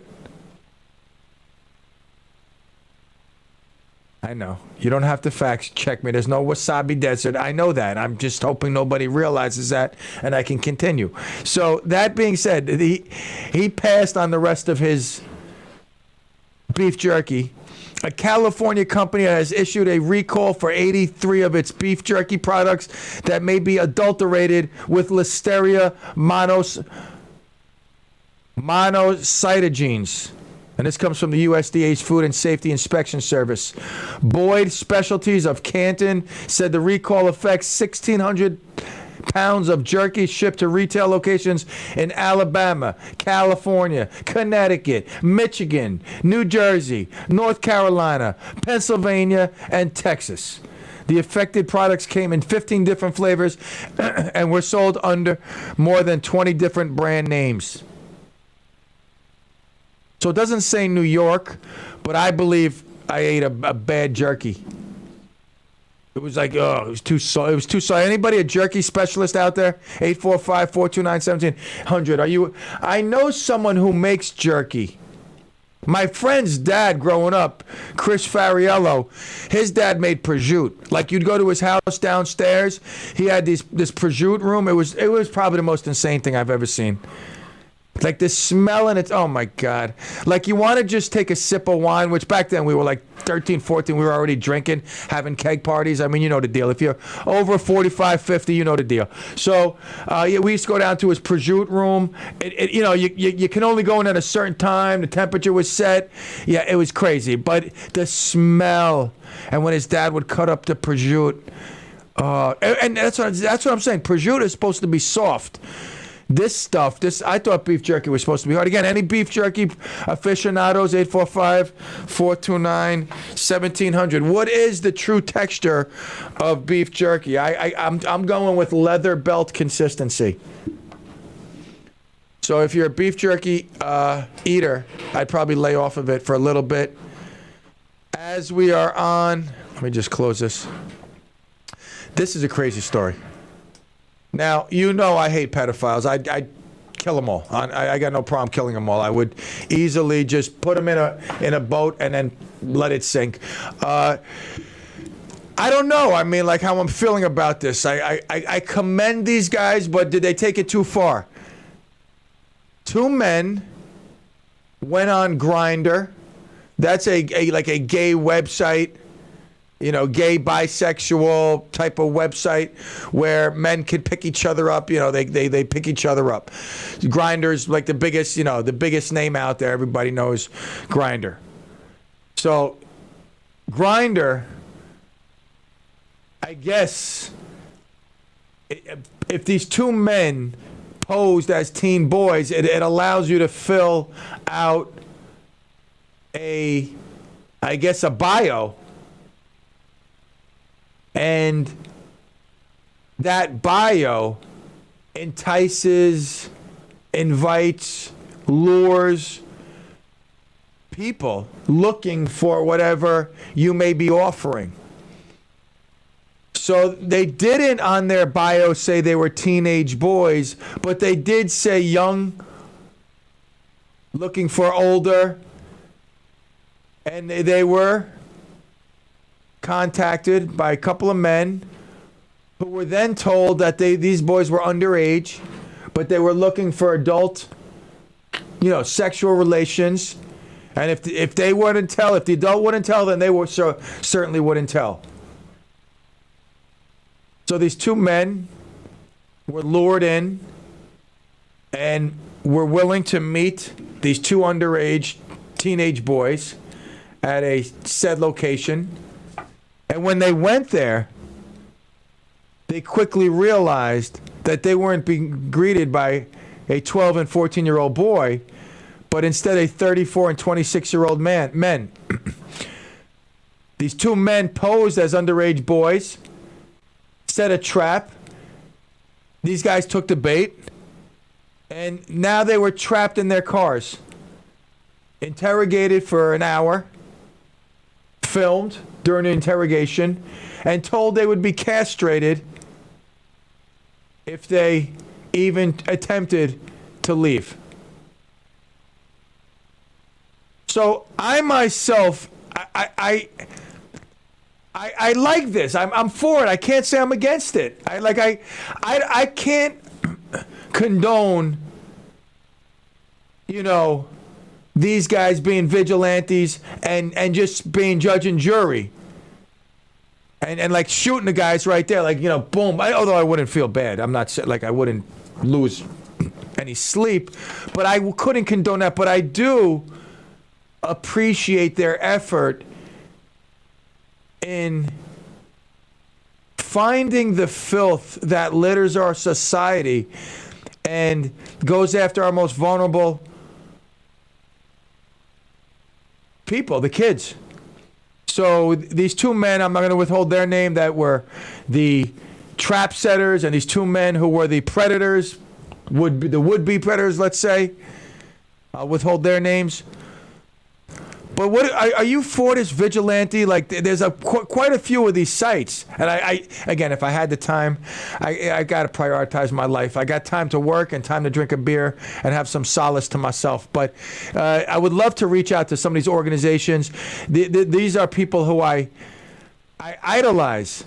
I know. You don't have to fact check me. There's no wasabi desert. I know that. I'm just hoping nobody realizes that and I can continue. So that being said, he passed on the rest of his beef jerky. A California company has issued a recall for 83 of its beef jerky products that may be adulterated with Listeria monocytogenes. And this comes from the USDA's Food and Safety Inspection Service. Boyd Specialties of Canton said the recall affects 1,600 pounds of jerky shipped to retail locations in Alabama, California, Connecticut, Michigan, New Jersey, North Carolina, Pennsylvania, and Texas. The affected products came in 15 different flavors and were sold under more than 20 different brand names. So it doesn't say New York, but I believe I ate a bad jerky. It was like, it was too soft. It was too soft. Anybody a jerky specialist out there? 845-429-1700. I know someone who makes jerky. My friend's dad growing up, Chris Fariello, his dad made prosciutto. Like, you'd go to his house downstairs. He had this prosciutto room. It was probably the most insane thing I've ever seen. Like the smell, and it's, oh my God. Like you want to just take a sip of wine, which back then we were like 13, 14, we were already drinking, having keg parties. I mean, you know the deal. If you're over 45, 50, you know the deal. So yeah, we used to go down to his prosciutto room. You know, you can only go in at a certain time. The temperature was set. Yeah, it was crazy. But the smell, and when his dad would cut up the prosciutto, and that's what I'm saying. Prosciutto is supposed to be soft. This stuff, I thought beef jerky was supposed to be hard. Again, any beef jerky aficionados, 845-429-1700. What is the true texture of beef jerky? I'm going with leather belt consistency. So if you're a beef jerky eater, I'd probably lay off of it for a little bit. As we are on, let me just close this. This is a crazy story. Now, you know I hate pedophiles. I'd kill them all. I got no problem killing them all. I would easily just put them in a boat and then let it sink. I don't know. I mean, like how I'm feeling about this. I commend these guys, but did they take it too far? Two men went on Grindr. That's a gay website. You know, gay, bisexual type of website where men can pick each other up. You know, they pick each other up. Grindr's like the biggest name out there. Everybody knows Grindr. So, Grindr, I guess, if these two men posed as teen boys, it allows you to fill out a bio. And that bio entices, invites, lures people looking for whatever you may be offering. So they didn't on their bio say they were teenage boys, but they did say young, looking for older, and they were contacted by a couple of men who were then told that these boys were underage, but they were looking for adult, sexual relations. And if they wouldn't tell, if the adult wouldn't tell, then they certainly wouldn't tell. So these two men were lured in and were willing to meet these two underage teenage boys at a said location. And when they went there, they quickly realized that they weren't being greeted by a 12 and 14-year-old boy, but instead a 34 and 26-year-old men. These two men posed as underage boys, set a trap. These guys took the bait, and now they were trapped in their cars, interrogated for an hour, filmed during the interrogation, and told they would be castrated if they even attempted to leave. So I myself, I like this. I'm for it. I can't say I'm against it. I can't condone, these guys being vigilantes and just being judge and jury. And like shooting the guys right there, boom. Although I wouldn't feel bad. I'm not like I wouldn't lose any sleep, but I couldn't condone that. But I do appreciate their effort in finding the filth that litters our society and goes after our most vulnerable people, the kids. So these two men, I'm not going to withhold their name, that were the trap setters, and these two men who were the predators, would-be predators, let's say. I'll withhold their names. But what are you for this vigilante? Like, there's quite a few of these sites, and I again, if I had the time, I got to prioritize my life. I got time to work and time to drink a beer and have some solace to myself. But I would love to reach out to some of these organizations. These are people who I idolize,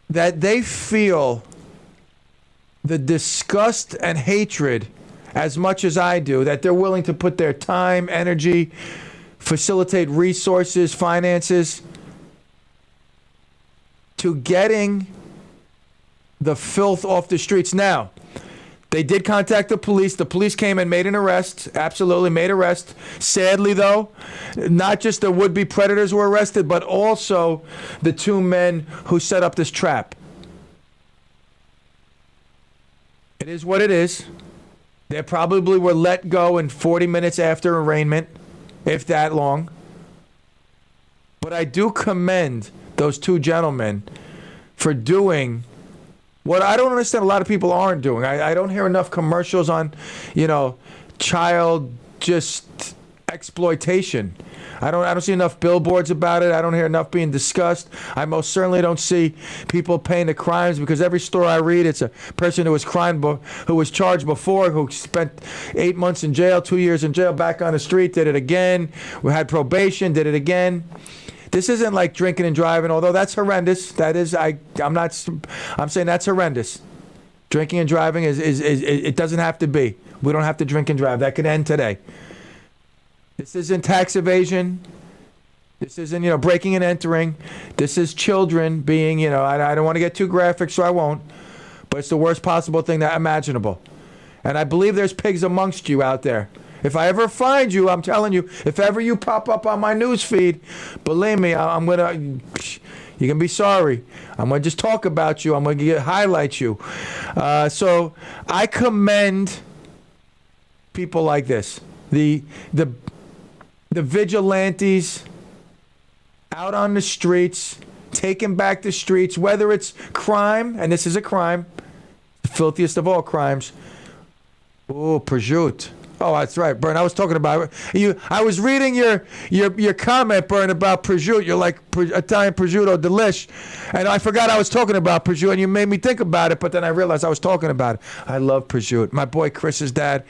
that they feel the disgust and hatred as much as I do, that they're willing to put their time, energy, facilitate resources, finances to getting the filth off the streets. Now, they did contact the police. The police came and made an arrest. Absolutely made arrest. Sadly, though, not just the would-be predators were arrested, but also the two men who set up this trap. It is what it is. They probably were let go in 40 minutes after arraignment, if that long. But I do commend those two gentlemen for doing what I don't understand a lot of people aren't doing. I don't hear enough commercials on, child just exploitation. I don't see enough billboards about it. I don't hear enough being discussed. I most certainly don't see people paying the crimes, because every story I read, it's a person who was who was charged before, who spent 8 months in jail, 2 years in jail, back on the street, did it again, we had probation, did it again. This isn't like drinking and driving, although that's horrendous. That is, I'm saying that's horrendous. Drinking and driving is it doesn't have to be. We don't have to drink and drive. That could end today. This isn't tax evasion. This isn't, breaking and entering. This is children being, I don't want to get too graphic, so I won't. But it's the worst possible thing that imaginable. And I believe there's pigs amongst you out there. If I ever find you, I'm telling you, if ever you pop up on my news feed, believe me, you're going to be sorry. I'm going to just talk about you. I'm going to highlight you. So I commend people like this. The vigilantes out on the streets, taking back the streets, whether it's crime, and this is a crime, the filthiest of all crimes. Oh, prosciutto. Oh, that's right, Bern. I was talking about you. I was reading your comment, Bern, about prosciutto. You're like Italian prosciutto delish, and I forgot I was talking about prosciutto, and you made me think about it. But then I realized I was talking about it. I love prosciutto. My boy Chris's dad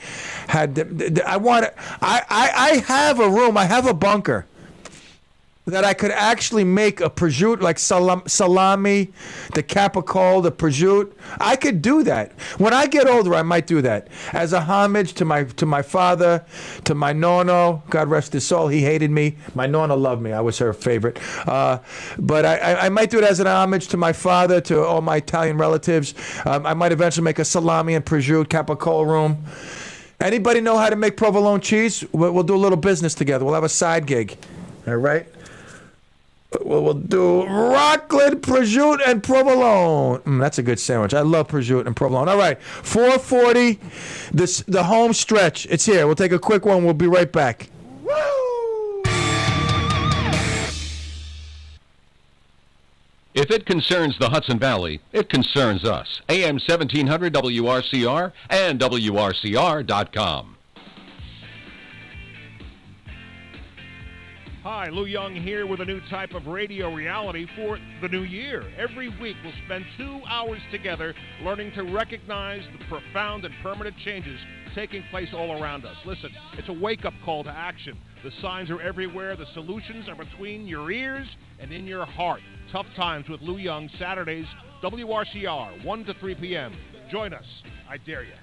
had. I have a room. I have a bunker that I could actually make a prosciutto, like salami, the capicola, the prosciutto. I could do that. When I get older, I might do that as a homage to my father, to my nonno. God rest his soul. He hated me. My nonna loved me. I was her favorite. But I might do it as an homage to my father, to all my Italian relatives. I might eventually make a salami and prosciutto capicola room. Anybody know how to make provolone cheese? We'll do a little business together. We'll have a side gig. All right? We'll do raclette, prosciutto, and provolone. That's a good sandwich. I love prosciutto and provolone. All right, 4:40, the home stretch. It's here. We'll take a quick one. We'll be right back. If it concerns the Hudson Valley, it concerns us. AM 1700 WRCR and WRCR.com. Hi, Lou Young here with a new type of radio reality for the new year. Every week we'll spend 2 hours together learning to recognize the profound and permanent changes taking place all around us. Listen, it's a wake-up call to action. The signs are everywhere. The solutions are between your ears and in your heart. Tough Times with Lou Young, Saturdays, WRCR, 1 to 3 p.m. Join us. I dare you.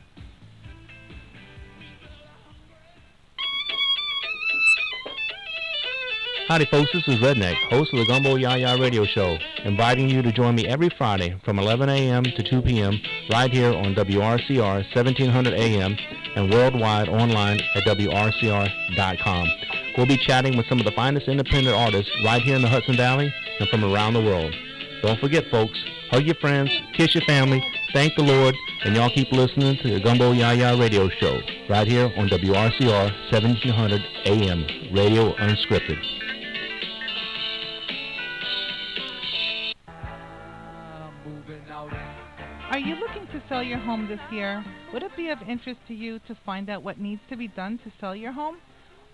Howdy folks, this is Redneck, host of the Gumbo Yaya Radio Show, inviting you to join me every Friday from 11 a.m. to 2 p.m. right here on WRCR 1700 AM and worldwide online at WRCR.com. We'll be chatting with some of the finest independent artists right here in the Hudson Valley and from around the world. Don't forget folks, hug your friends, kiss your family, thank the Lord, and y'all keep listening to the Gumbo Yaya Radio Show right here on WRCR 1700 AM, Radio Unscripted. Are you looking to sell your home this year? Would it be of interest to you to find out what needs to be done to sell your home?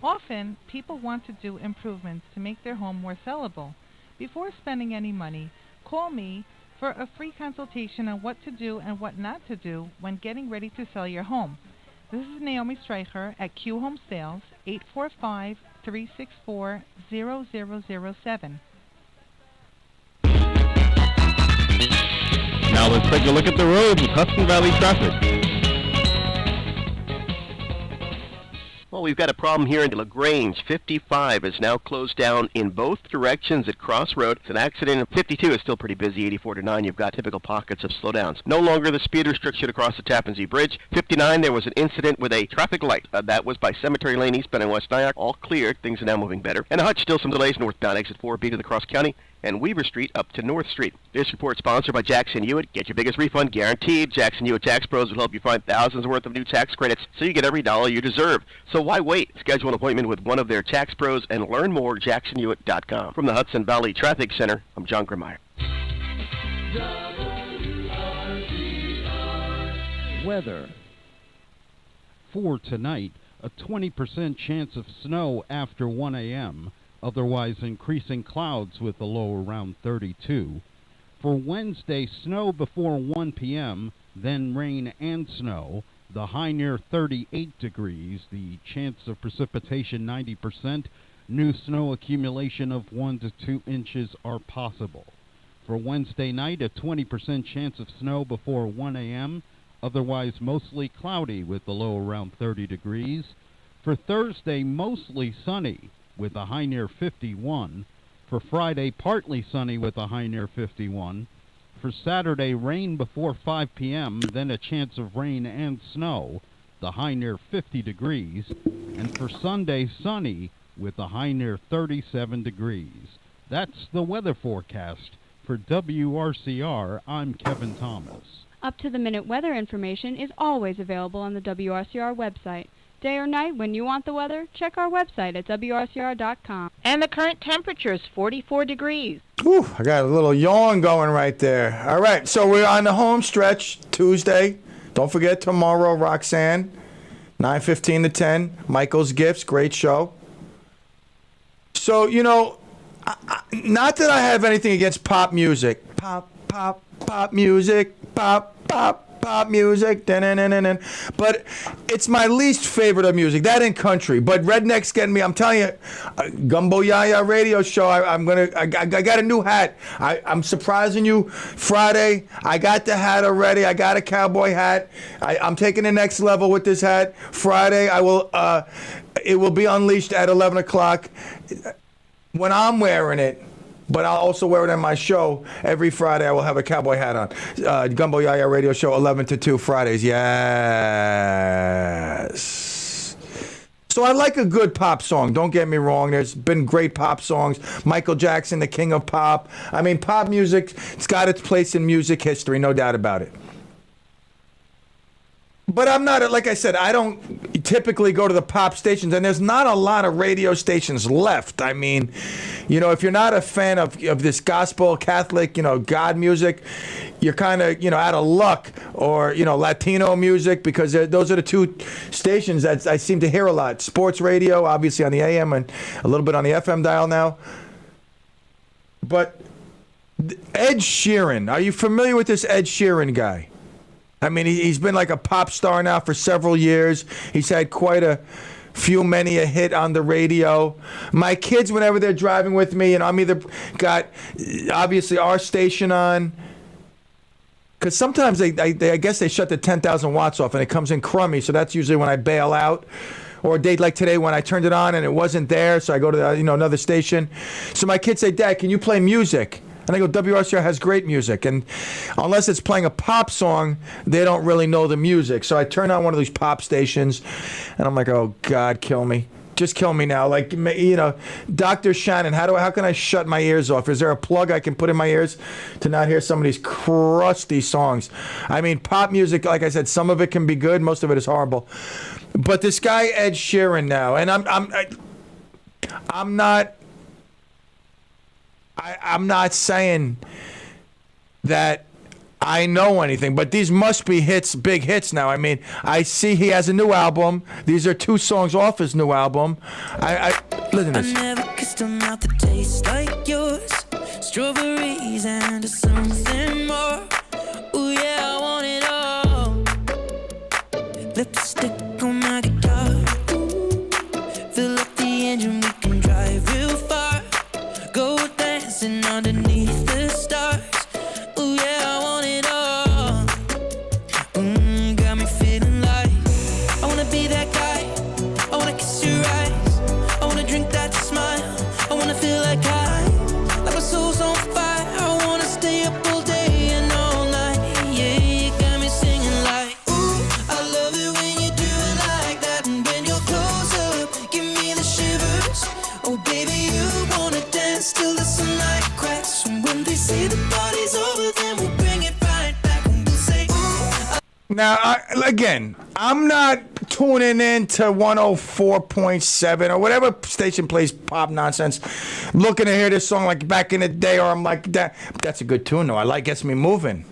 Often, people want to do improvements to make their home more sellable. Before spending any money, call me for a free consultation on what to do and what not to do when getting ready to sell your home. This is Naomi Streicher at Q Home Sales, 845-364-0007. Now let's take a look at the roads with Hudson Valley traffic. Well, we've got a problem here in LaGrange. 55 is now closed down in both directions at Crossroad. It's an accident. 52 is still pretty busy. 84 to 9, you've got typical pockets of slowdowns. No longer the speed restriction across the Tappan Zee Bridge. 59, there was an incident with a traffic light. That was by Cemetery Lane eastbound in West Nyack. All cleared. Things are now moving better. And the Hutch, still some delays northbound exit 4B to the Cross County and Weaver Street up to North Street. This report sponsored by Jackson Hewitt. Get your biggest refund guaranteed. Jackson Hewitt Tax Pros will help you find thousands worth of new tax credits so you get every dollar you deserve. So why wait? Schedule an appointment with one of their tax pros and learn more at jacksonhewitt.com. From the Hudson Valley Traffic Center, I'm John Grimeyer. Weather. For tonight, a 20% chance of snow after 1 a.m., otherwise increasing clouds with a low around 32. For Wednesday, snow before 1 p.m., then rain and snow, the high near 38 degrees, the chance of precipitation 90%, new snow accumulation of 1 to 2 inches are possible. For Wednesday night, a 20% chance of snow before 1 a.m., otherwise mostly cloudy with a low around 30 degrees. For Thursday, mostly sunny with a high near 51. For Friday, partly sunny with a high near 51. For Saturday, rain before 5 p.m., then a chance of rain and snow, the high near 50 degrees. And for Sunday, sunny with a high near 37 degrees. That's the weather forecast. For WRCR, I'm Kevin Thomas. Up-to-the-minute weather information is always available on the WRCR website. Day or night, when you want the weather, check our website at WRCR.com. And the current temperature is 44 degrees. Whew, I got a little yawn going right there. All right, so we're on the home stretch Tuesday. Don't forget tomorrow, Roxanne, 9:15 to 10. Michael's Gifts, great show. So, you know, not that I have anything against pop music. Pop music, pop music, but it's my least favorite of music. That and country. But redneck's getting me. I'm telling you, Gumbo Yaya radio show. I got a new hat. I'm surprising you Friday. I got the hat already. I got a cowboy hat. I'm taking the next level with this hat. Friday, I will. It will be unleashed at 11 o'clock when I'm wearing it. But I'll also wear it on my show. Every Friday I will have a cowboy hat on. Gumbo Yaya Radio Show, 11 to 2 Fridays. Yes. So I like a good pop song. Don't get me wrong. There's been great pop songs. Michael Jackson, the king of pop. I mean, pop music, it's got its place in music history, no doubt about it. But I'm not, like I said, I don't typically go to the pop stations, and there's not a lot of radio stations left. I mean, you know, if you're not a fan of this gospel, Catholic, you know, God music, you're kind of, you know, out of luck. Or, you know, Latino music, because those are the two stations that I seem to hear a lot. Sports radio, obviously on the AM, and a little bit on the FM dial now. But Ed Sheeran, are you familiar with this Ed Sheeran guy? I mean, he's been like a pop star now for several years. He's had quite a many a hit on the radio. My kids, whenever they're driving with me, and I'm either got, obviously, our station on, because sometimes I guess they shut the 10,000 watts off and it comes in crummy, so that's usually when I bail out. Or a date like today when I turned it on and it wasn't there, so I go to another station. So my kids say, Dad, can you play music? And I go, WRCR has great music. And unless it's playing a pop song, they don't really know the music. So I turn on one of these pop stations, and I'm like, oh, God, kill me. Just kill me now. Like, you know, Dr. Shannon, how can I shut my ears off? Is there a plug I can put in my ears to not hear some of these crusty songs? I mean, pop music, like I said, some of it can be good. Most of it is horrible. But this guy, Ed Sheeran now, and I'm not saying that I know anything, but these must be hits, big hits now. I mean, I see he has a new album. These are 2 songs off his new album. I listen to this. I never kissed a mouth that tastes like yours. Strawberries and something more. Ooh, yeah, I want it all. Lipstick on my guitar. Fill up the engine, we can drive real far. Go dancing underneath the stars. Ooh, yeah, I want it all. Got me feeling like I wanna be that guy. I wanna kiss Now, again, I'm not tuning in to 104.7 or whatever station plays pop nonsense, looking to hear this song like back in the day, or I'm like, that's a good tune, though. Gets me moving.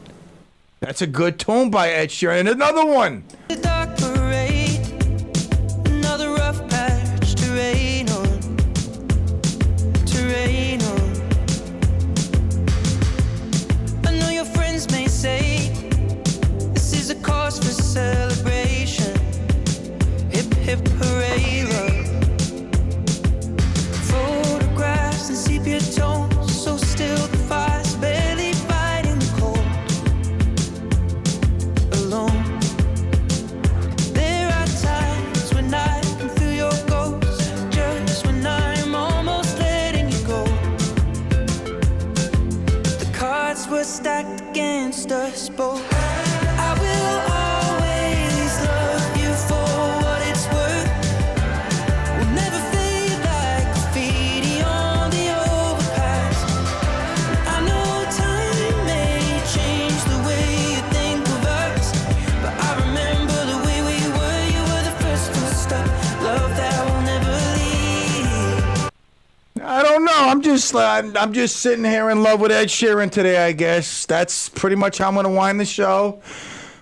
That's a good tune by Ed Sheeran. And another one. The dark parade, another rough patch to rain on, to rain on. I know your friends may say this is a cause for celebration. Hip hip hooray, love. Photographs and sepia tones, so still the fire's barely fighting the cold. Alone. There are times when I can feel your ghost, just when I'm almost letting you go. The cards were stacked against us both. I will always love you for what it's worth. We'll never fade like graffiti on the overpass. I know time may change the way you think of us, but I remember the way we were. You were the first to stop. Love that will never leave. I don't know. I'm just sitting here in love with Ed Sheeran today, I guess. That's pretty much how I'm going to wind the show.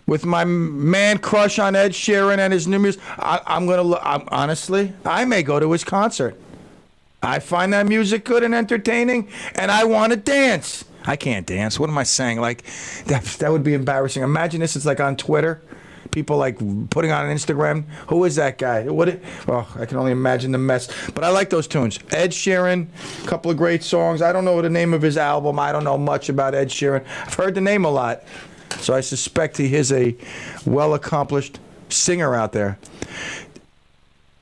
With my man crush on Ed Sheeran and his new music. Honestly, I may go to his concert. I find that music good and entertaining, and I want to dance. I can't dance. What am I saying? Like, that would be embarrassing. Imagine this is like on Twitter. People like putting on Instagram. Who is that guy? I can only imagine the mess. But I like those tunes. Ed Sheeran, a couple of great songs. I don't know the name of his album. I don't know much about Ed Sheeran. I've heard the name a lot. So I suspect he is a well-accomplished singer out there.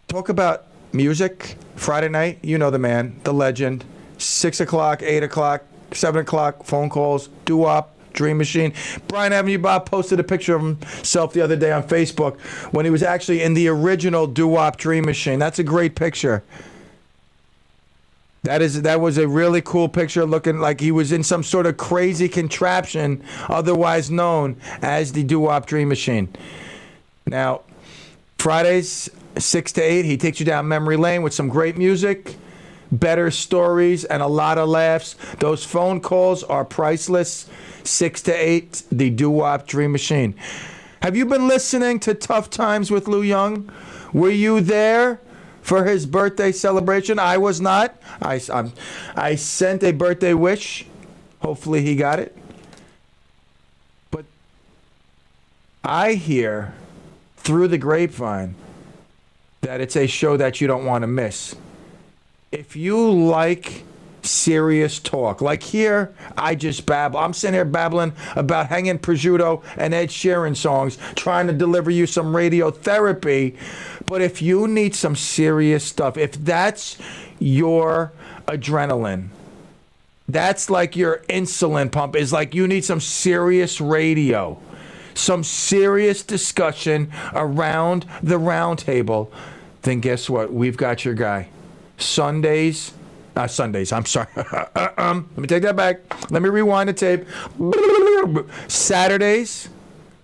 Talk about music. Friday night, you know the man, the legend. 6 o'clock, 8 o'clock, 7 o'clock, phone calls, doo-wop, Dream Machine. Brian Avenue Bob posted a picture of himself the other day on Facebook when he was actually in the original doo-wop Dream Machine. That's a great picture. That was a really cool picture, looking like he was in some sort of crazy contraption, otherwise known as the doo-wop Dream Machine. Now, Fridays, 6 to 8, he takes you down memory lane with some great music, better stories, and a lot of laughs. Those phone calls are priceless. 6 to 8, the doo-wop Dream Machine. Have you been listening to Tough Times with Lou Young? Were you there for his birthday celebration? I was not. I sent a birthday wish. Hopefully he got it. But I hear through the grapevine that it's a show that you don't want to miss. If you like serious talk, like here, I just babble. I'm sitting here babbling about Hanging Prosciutto and Ed Sheeran songs, trying to deliver you some radio therapy. But if you need some serious stuff, if that's your adrenaline, that's like your insulin pump, is like you need some serious radio, some serious discussion around the round table, then guess what? We've got your guy. Sundays, I'm sorry. Let me take that back. Let me rewind the tape. Saturdays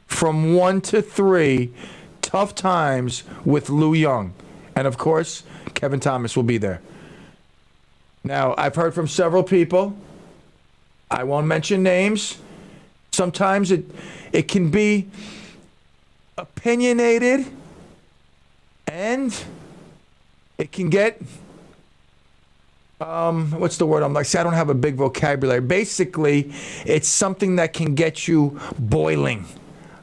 from 1 to 3, Tough Times with Lou Young. And of course, Kevin Thomas will be there. Now, I've heard from several people. I won't mention names. Sometimes it can be opinionated and it can get what's the word? I'm like, see, I don't have a big vocabulary. Basically, it's something that can get you boiling.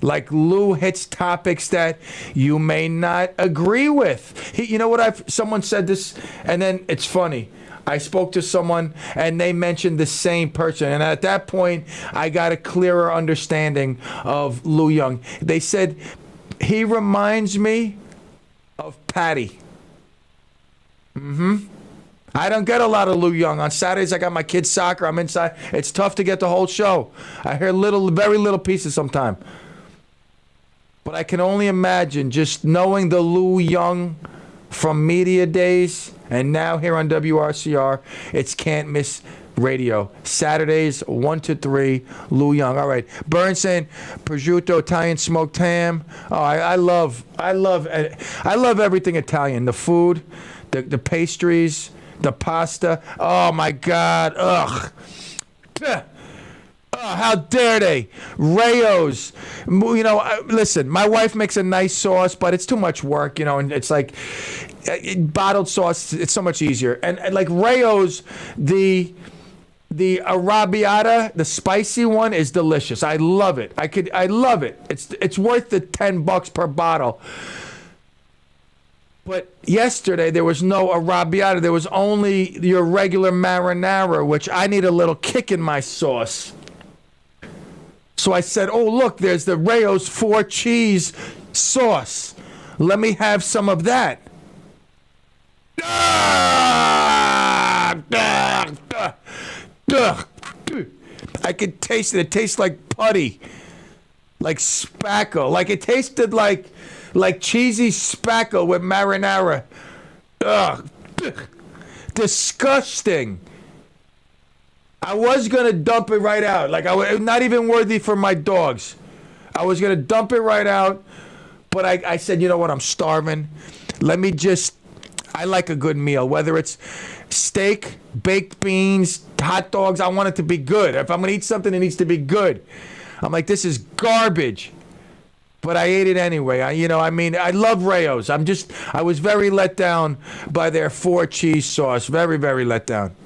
Like Lou hits topics that you may not agree with. You know what? Someone said this, and then it's funny. I spoke to someone, and they mentioned the same person. And at that point, I got a clearer understanding of Lou Young. They said, he reminds me of Patty. I don't get a lot of Lou Young. On Saturdays, I got my kids' soccer. I'm inside. It's tough to get the whole show. I hear very little pieces sometimes. But I can only imagine just knowing the Lou Young from media days and now here on WRCR, it's can't miss Radio. Saturdays, 1 to 3, Lou Young. All right. Burns saying prosciutto, Italian smoked ham. Oh, I love everything Italian. The food, the pastries, the pasta. Oh, my God. Ugh. Oh, how dare they? Rayo's. You know, listen, my wife makes a nice sauce, but it's too much work, you know, and it's like bottled sauce, it's so much easier. And like Rayo's, the arrabbiata, the spicy one, is delicious. I love it. I love it. It's worth the $10 per bottle. But yesterday there was no arrabbiata. There was only your regular marinara, which I need a little kick in my sauce. So I said, oh, look, there's the Rayo's 4-cheese sauce. Let me have some of that. I could taste it. It tastes like putty, like spackle. Like it tasted like cheesy spackle with marinara. Ugh. Disgusting. I was going to dump it right out. Like, not even worthy for my dogs. I was going to dump it right out, but I said, you know what, I'm starving. I like a good meal, whether it's steak, baked beans, hot dogs. I want it to be good. If I'm going to eat something, it needs to be good. I'm like, this is garbage. But I ate it anyway. I love Rayo's. I was very let down by their 4-cheese sauce. Very, very let down.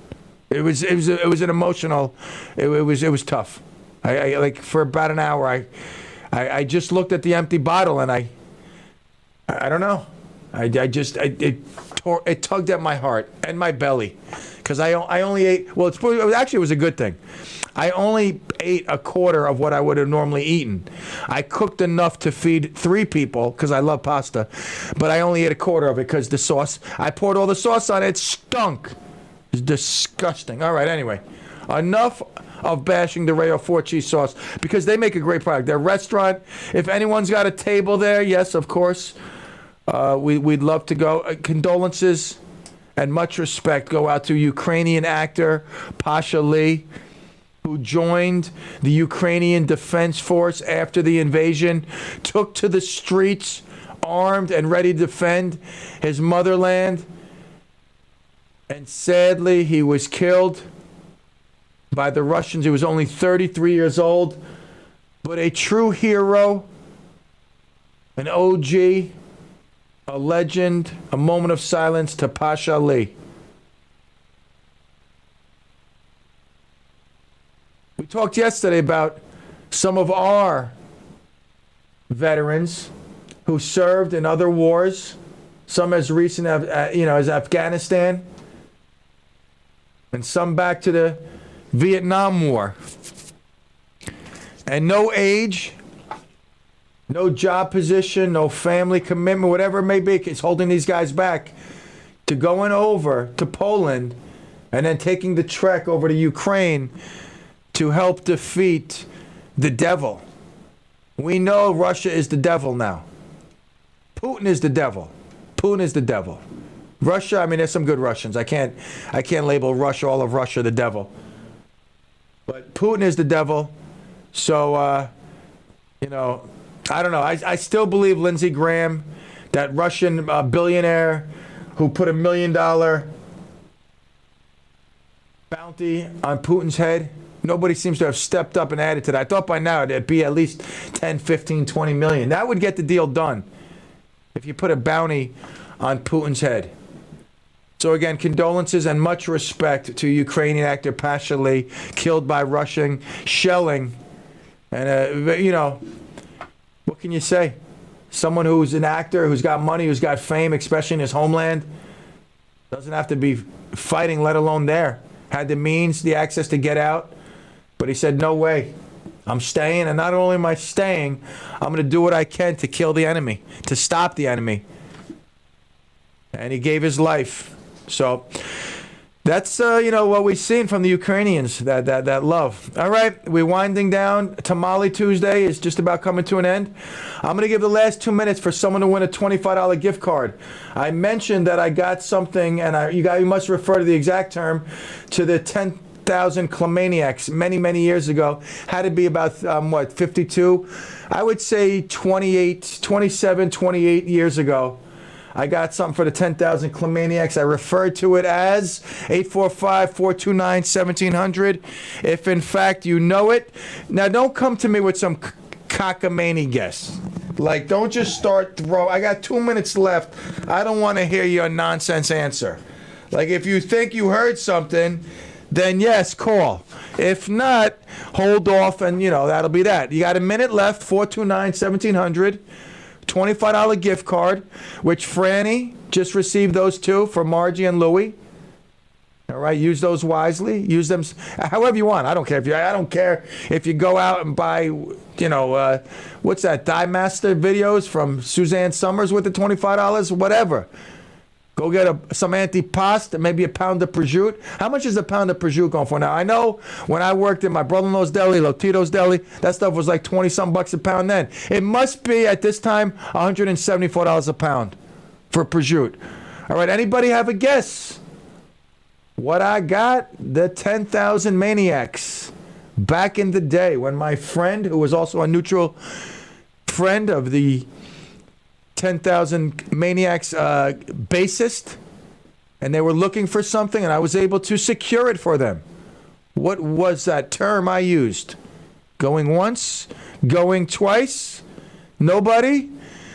It was an emotional. It was tough. I like for about an hour. I just looked at the empty bottle and I don't know. It tugged at my heart and my belly because I only ate. Well, it was a good thing. I only ate a quarter of what I would have normally eaten. I cooked enough to feed 3 people because I love pasta, but I only ate a quarter of it because the sauce. I poured all the sauce on it. It stunk. It's disgusting. All right, anyway. Enough of bashing the Rayo 4-cheese sauce because they make a great product. Their restaurant, if anyone's got a table there, yes, of course, we'd love to go. Condolences and much respect go out to Ukrainian actor Pasha Lee, who joined the Ukrainian Defense Force after the invasion, took to the streets armed and ready to defend his motherland. And sadly, he was killed by the Russians. He was only 33 years old, but a true hero, an OG, a legend. A moment of silence to Pasha Lee. We talked yesterday about some of our veterans who served in other wars, some as recent as Afghanistan, and some back to the Vietnam War. And no age, no job position, no family commitment, whatever it may be, is holding these guys back to going over to Poland and then taking the trek over to Ukraine to help defeat the devil. We know Russia is the devil now. Putin is the devil. Putin is the devil. Russia, there's some good Russians. I can't label Russia, all of Russia, the devil. But Putin is the devil. So, I don't know. I still believe Lindsey Graham, that Russian billionaire who put $1 million bounty on Putin's head. Nobody seems to have stepped up and added to that. I thought by now it'd be at least 10, 15, 20 million. That would get the deal done if you put a bounty on Putin's head. So again, condolences and much respect to Ukrainian actor Pasha Lee, killed by Russian shelling. And, what can you say? Someone who's an actor, who's got money, who's got fame, especially in his homeland, doesn't have to be fighting, let alone there. Had the means, the access to get out. But he said, no way. I'm staying. And not only am I staying, I'm going to do what I can to kill the enemy, to stop the enemy. And he gave his life. So that's, what we've seen from the Ukrainians, that love. All right, we're winding down. Tamale Tuesday is just about coming to an end. I'm going to give the last 2 minutes for someone to win a $25 gift card. I mentioned that I got something, and you must refer to the exact term, to the 10,000 Clemaniacs many years ago. Had to be about, 52? I would say 27, 28 years ago. I got something for the 10,000 Clemaniacs. I referred to it as 845-429-1700. If, in fact, you know it. Now, don't come to me with some cockamamie guess. Like, don't just start I got 2 minutes left. I don't want to hear your nonsense answer. Like, if you think you heard something, then yes, call. If not, hold off and, that'll be that. You got a minute left, 429-1700. $25 gift card, which Franny just received those two for Margie and Louie. All right, use those wisely. Use them however you want. I don't care if you go out and buy, what's that, Die Master videos from Suzanne Summers with the $25, whatever. Go get some antipasto, maybe a pound of prosciutto. How much is a pound of prosciutto going for now? I know when I worked at my brother-in-law's deli, Lotito's Deli, that stuff was like 20-something bucks a pound then. It must be, at this time, $174 a pound for prosciutto. All right, anybody have a guess? What I got? The 10,000 Maniacs. Back in the day when my friend, who was also a neutral friend of the 10,000 Maniacs bassist, and they were looking for something, and I was able to secure it for them. What was that term I used? Going once? Going twice? Nobody?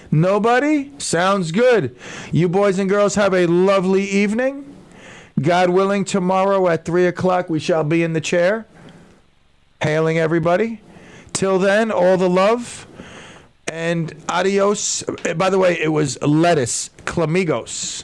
Nobody? Sounds good. You boys and girls have a lovely evening. God willing, tomorrow at 3 o'clock we shall be in the chair, hailing everybody. Till then, all the love. And adios. By the way, it was lettuce, Clemigos.